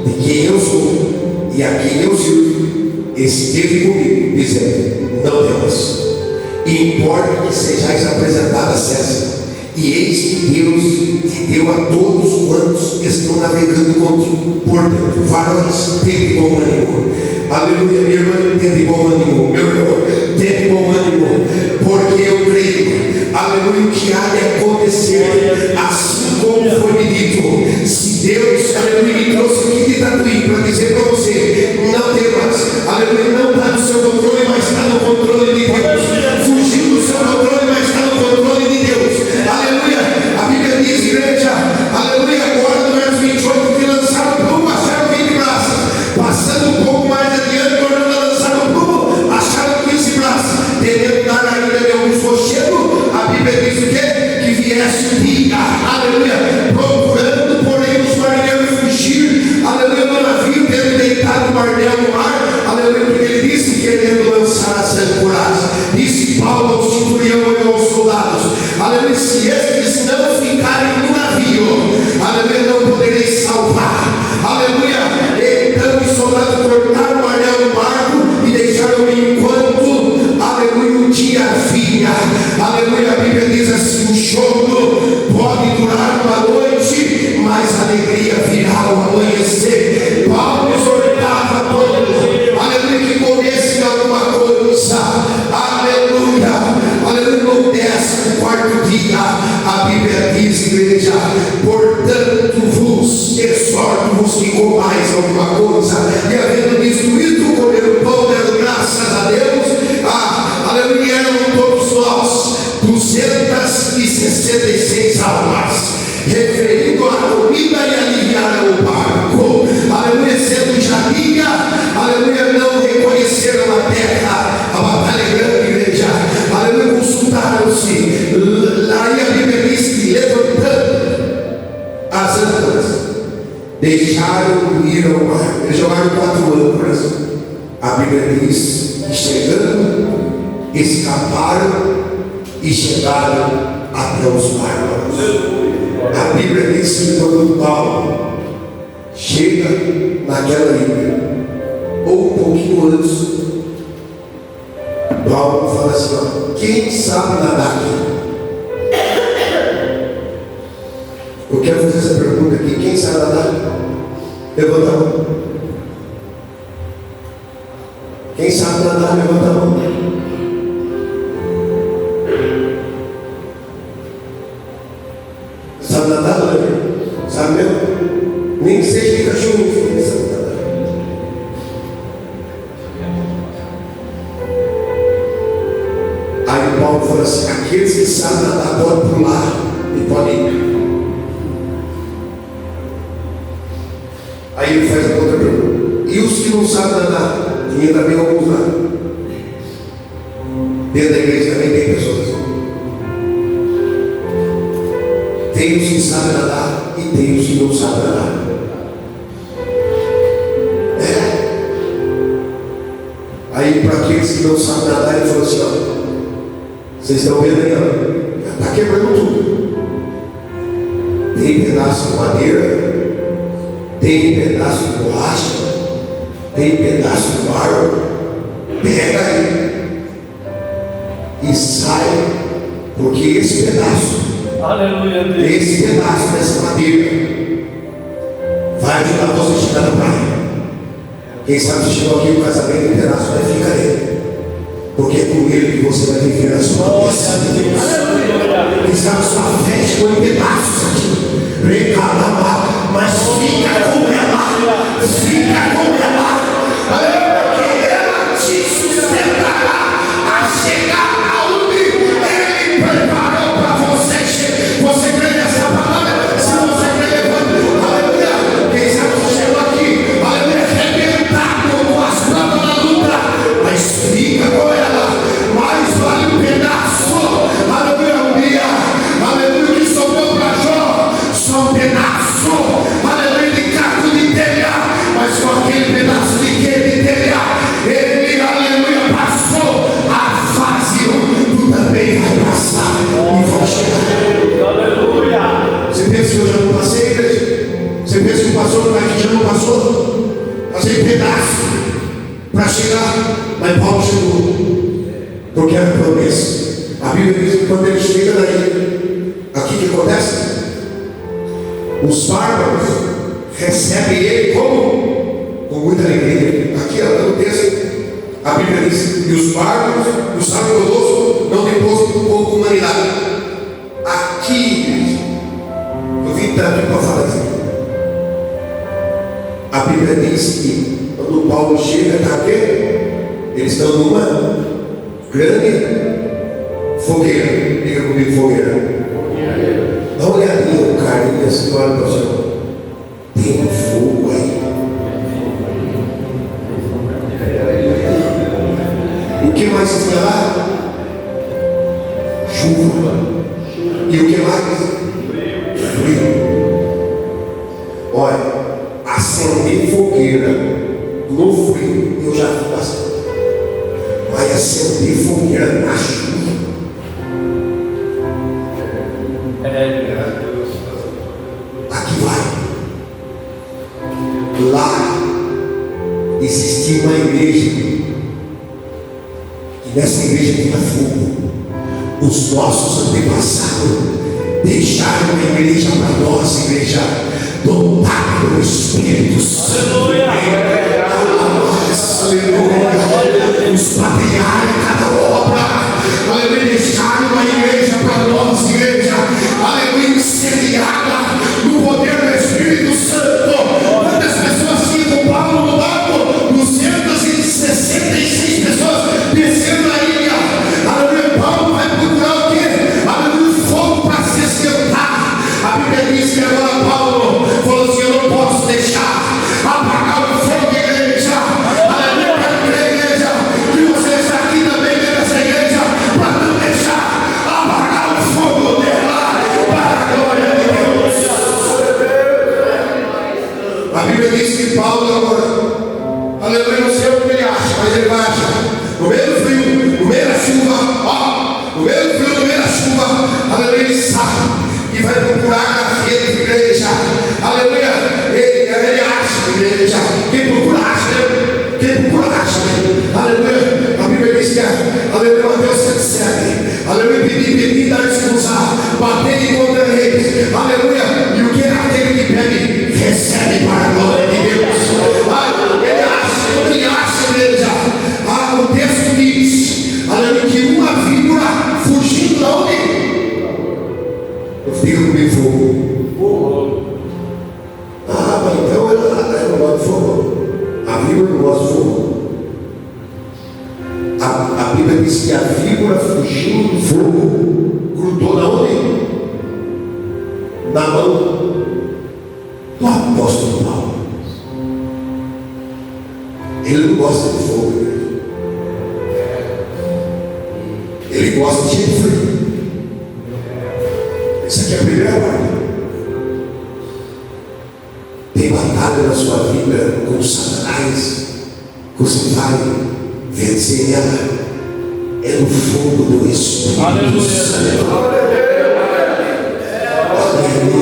Speaker 1: de quem eu sou e a quem eu sirvo, esteve comigo, dizendo: não temas, importa que sejais apresentados a César, e eis que Deus te deu a todos quantos estão navegando contigo. Portanto, varões, tende bom ânimo. Aleluia, minha irmã, tende bom ânimo. Meu irmão, tende bom ânimo, porque eu creio, aleluia, que há de acontecer assim como foi me dito. Se Deus, aleluia, me trouxe aqui de Tatuí para dizer para você: não temas, aleluia, não está no seu controle, mas está no controle de Deus. Fugiu do seu controle, mas está no controle de Deus. Aleluia, a Bíblia diz, igreja, aleluia, agora no verso 28, que lançaram o prumo, acharam 20 braças. Passando um pouco mais adiante, tornando a lançar o prumo, acharam 15 braças. Tentando dar ainda de alguns rochedos, a Bíblia diz o quê? Que viesse o dia, aleluia, procurando, porém, os marinheiros fugir, aleluia, no navio, tendo deitado o martelo no mar, aleluia, porque ele disse, querendo lançar as âncoras. Disse Paulo ao centurião e aos soldados: aleluia, se estes não ficarem no navio, aleluia, não podereis salvar. Aleluia. Então os soldados cortaram o anel do barco e deixaram enquanto, aleluia, o dia vinha. Aleluia, a Bíblia diz assim: o choro pode durar uma noite, mas a alegria virá ao amanhecer. Paulo exortava todos, aleluia, que comessem alguma coisa. Aleluia, aleluia, no 14º dia, a Bíblia diz, igreja: portanto vos exorto-vos que comais alguma coisa. E havendo visto isto, comeram pão, deram graças a Deus. Aleluia, eram todos nós 266 almas, referindo a comida e aliviaram o barco. Aleluia, sendo já dia, aleluia, não reconheceram a terra. A batalha é grande, igreja. Aleluia, consultaram-se. Aí a Bíblia diz que, levantando as âncoras, deixaram ir ao mar. Eles jogaram 4 âncoras. A Bíblia diz que, chegando, escaparam e chegaram até os bárbaros. A Bíblia diz que quando Paulo chega naquela ilha, ou um pouquinho antes, Paulo fala assim: ó, quem sabe nadar aqui? Eu quero fazer essa pergunta aqui: quem sabe nadar? Levanta a mão. Quem sabe nadar, levanta a mão. Sabe nadar, não é? Sabe mesmo? Nem que seja de cachorro, quem sabe nadar. Aí Paulo fala assim: aqueles que sabem nadar podem pular e podem ir. Aí ele faz a outra pergunta: e os que não sabem nadar? E ainda bem alguns lá. Dentro da igreja também tem pessoas assim. Tem os que sabem nadar e tem os que não sabem nadar. Aí para aqueles que não sabem nadar, ele falou assim: ó, vocês estão vendo aí, ó, já está quebrando tudo. Tem pedaço de madeira, tem pedaço de borracha, tem pedaço de barro. Pega aí e sai, porque esse pedaço,
Speaker 3: Aleluia, Deus.
Speaker 1: esse pedaço dessa madeira vai ajudar você a chegar na praia. Quem sabe se chegou aqui no casamento, um pedaço vai ficar aí, porque é com ele que você vai viver a sua vida. Quem sabe sua fé chegou em pedaços aqui, recalama, mas fica com ela, fica com ela, porque ela te sustentará a chegar aonde ele preparou para você. Você crê nessa palavra? Se você crê, levanta. Aleluia. Quem sabe você chegou aqui, aleluia, arrebentado com as provas da luta, mas fica com ela, mais vale um pedaço. Aleluia, um dia, aleluia, que sobrou para Jó, só um pedaço, aleluia, de caco de telha, mas com aquele pedaço de telha, ele, aleluia, passou a fase passou, mas já não passou. Fazer pedaço para chegar. Mas Paulo chegou. Porque era promessa. A Bíblia diz que quando ele chega daí, aqui o que acontece? Os bárbaros recebem ele como? Com muita alegria. Aqui no texto, a Bíblia diz: e os bárbaros, o Sacerdoso, não depois com humanidade. Aqui, eu vim tanto para falar isso. A Bíblia diz que quando Paulo chega, está aqui, eles estão numa grande fogueira. Diga comigo, fogueira. Dá uma olhadinha, o carinho assim, olha para o Senhor. Tem fogo aí. O que mais tinha lá? Chuva. E o que mais? Frio. Olha, acender fogueira no frio, eu já vi bastante. Mas acender fogueira na chuva. Aqui vai. Lá existia uma igreja. E nessa igreja tinha fogo. Os nossos antepassados deixaram a igreja para nós, igreja dotada do Espírito Santo. Aleluia. Os patriarcas cada obra, aleluia, deixaram a igreja para nós, igreja, aleluia, incendiada no poder do Espírito Santo. Quantas pessoas tinham com Paulo no barco? 266 pessoas descendo a ilha. Aleluia, Paulo vai procurar o quê? Aleluia, fogo para se esquentar. A Bíblia diz que agora Paulo falou assim: eu não posso deixar apagar o fogo da igreja. Aleluia, para a igreja, que você está aqui também nessa igreja, para não deixar apagar o fogo dela, para a glória de Deus. A Bíblia diz que Paulo agora, aleluia, não sei o que ele acha, mas ele vai achar. No meio do frio, no meio da chuva, no meio do frio, no meio da chuva, aleluia, ele sabe e vai procurar a gaveta de igreja. Aleluia, ele acha a igreja. Quem procura acha, né? Quem procura acha, né? Aleluia, a Bíblia diz que, aleluia, Mateus 7,7. Aleluia, pedir, dar expulsar, bater e encontrareis. Aleluia, e o que é aquele que pede, recebe para a glória de Deus. Ele acha, ele acha, igreja. O texto diz, aleluia, que uma víbora fugindo da onde? Diga comigo, fogo. Mas então ela não gosta de fogo. A víbora não gosta de fogo. A Bíblia diz que a víbora fugindo do fogo grudou na onde? Na mão do apóstolo Paulo. Ele não gosta de fogo. Ele gosta de gente frio. Essa aqui é a primeira parte. Tem batalha na sua vida com Satanás. Você vai vencer ela. É no fogo do Espírito Santo.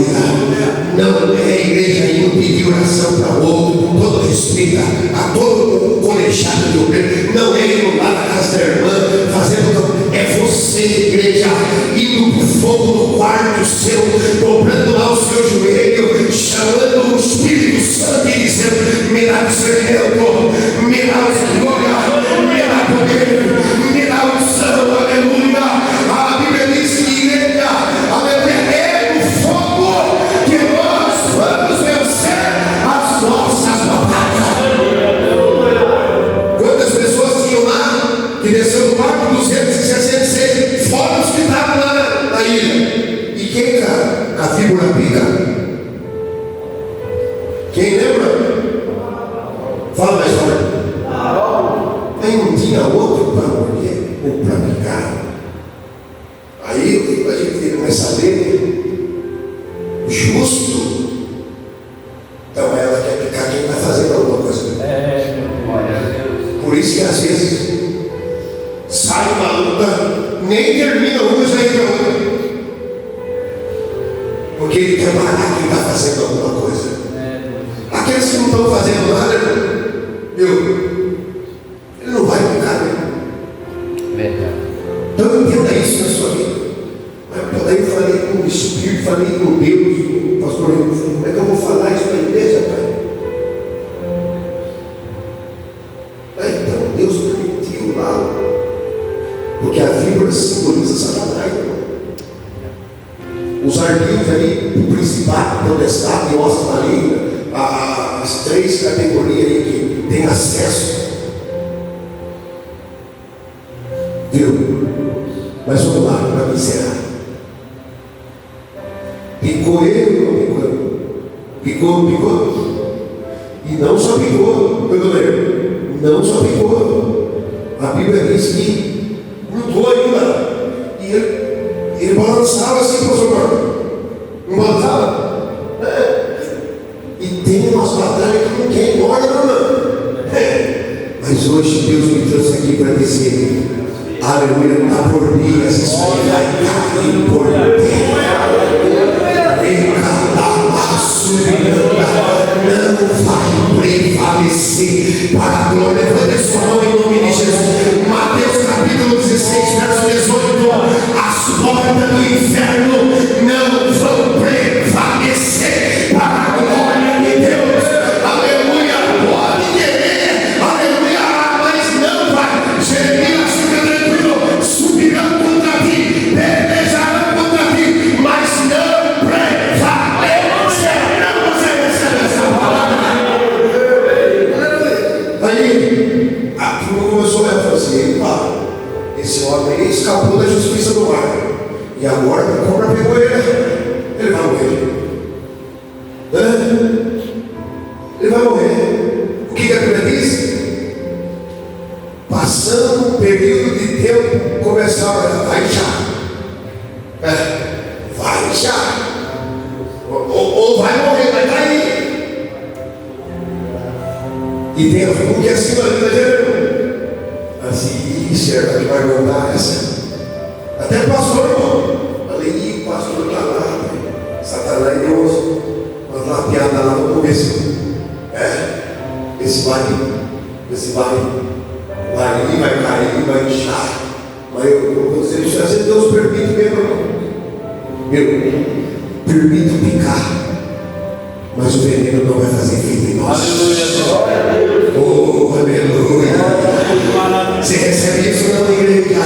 Speaker 1: Aleluia. Não é a igreja indo pedir oração para o outro, com todo respeito a todo o colegiado de obreiro. Não é indo lá na casa da irmã, fazendo. É você, igreja, indo para o fogo no quarto seu, dobrando lá o seu joelho, chamando o Espírito Santo e dizendo: me dá discernimento, me dá glória, me dá poder, me dá unção, aleluia. A Bíblia diz que igreja, aleluia, é no fogo que nós vamos vencer as nossas batalhas. Quantas pessoas tinham lá que desceu do barco 266, fora os que estavam lá na ilha? E quem a víbora pica? Quem lembra? Fala mais forte. Aí não tinha outro para morrer ou para picar. Aí a gente começa a ler justo. Então ela quer picar quem está fazendo alguma coisa. Por isso que às vezes sai uma luta, nem termina uma, já entra outra. Porque ele quer matar quem está fazendo alguma coisa. principado, potestade, ossa maligna, as 3 categorias aí que tem acesso. Viu? Mas vamos lá, para encerrar. Picou ele ou não picou? Picou. E não só picou, meu goleiro. Não só picou. A Bíblia diz que grudou ainda. E ele balançava assim, professor. Não balançava? E tem umas batalhas que não quer ir embora, não. Mas hoje Deus me trouxe aqui para dizer: aleluia, está por mim, essa história vai cair por terra. Não vai prevalecer para a glória. Levante sua mão em nome de Jesus. Mateus capítulo 16, verso 18. As portas do inferno não vão prevalecer para a glória de Deus. Aleluia, pode querer, aleluia, mas não vai. Jeremias, fica tranquilo, subirão contra ti, pelejarão contra ti, mas não prevalecerão. Você recebe essa palavra? Aí, a turma começou a falar assim: esse homem aí escapou da justiça do mar, e agora a cobra pegou ele vai morrer. Ele vai morrer. O que a Bíblia diz? Passando um período de tempo, começaram a baixar. Vai inchar. Ou vai morrer, vai cair. E tem um que acima da vida, assim, será que vai voltar essa? Até o pastor, irmão. Falei: o pastor está lá. Satanás deu umas lapiadas lá, vamos ver se. Esse vai cair, vai inchar. Mas eu vou dizer isso, assim Deus permite mesmo, irmão. Permite picar, mas o veneno não vai fazer efeito em nós. Oh, aleluia. Você recebe isso na igreja?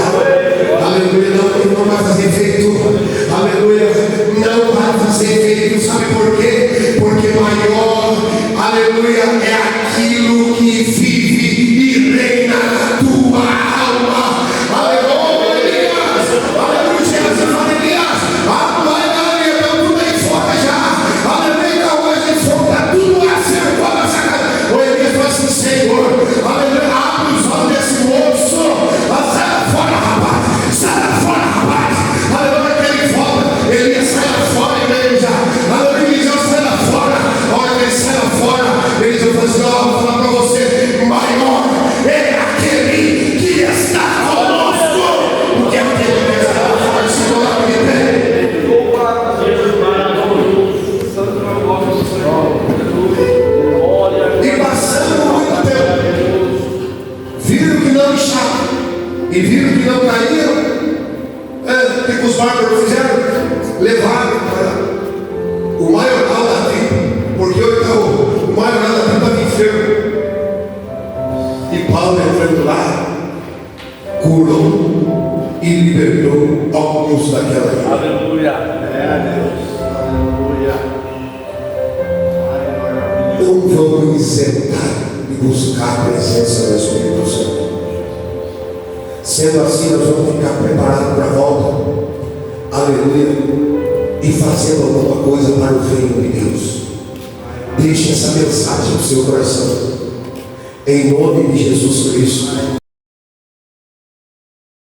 Speaker 1: Aleluia, não vai fazer efeito. Aleluia, não vai fazer efeito. Sabe por quê? Porque maior, aleluia, é aquilo que vive e reina na tua alma. Aleluia, aleluia, Jesus, aleluia. Aleluia, tudo aí fora já. Aleluia, hoje fora, tudo acertou a nossa casa. O Elias falou assim: Senhor, aleluia, abre os olhos desse moço. Sai fora, rapaz. Sai fora, rapaz. Aleluia, que ele volta. Elias sai lá fora, igreja. Aleluia, Eliseu sai lá fora. Olha que ele sai lá fora. Eliseu falou assim: ó, vou falar para você, maior é aquele que está conosco. Porque aquele que está lá fora se coloca de pé. E passando muito tempo, viram que não incharam e viram que não caíram. O que os bárbaros fizeram? Levaram para o maioral da tribo, porque o maioral da tribo estava enfermo. E Paulo, entrando lá, curou e libertou alguns daquela ilha.
Speaker 3: Aleluia. Deus. Aleluia.
Speaker 1: Não vamos isentar de buscar a presença do Espírito Santo. Sendo assim, nós vamos ficar preparados para a volta. Aleluia. E fazendo alguma coisa para o reino de Deus. Deixe essa mensagem no seu coração. Em nome de Jesus Cristo.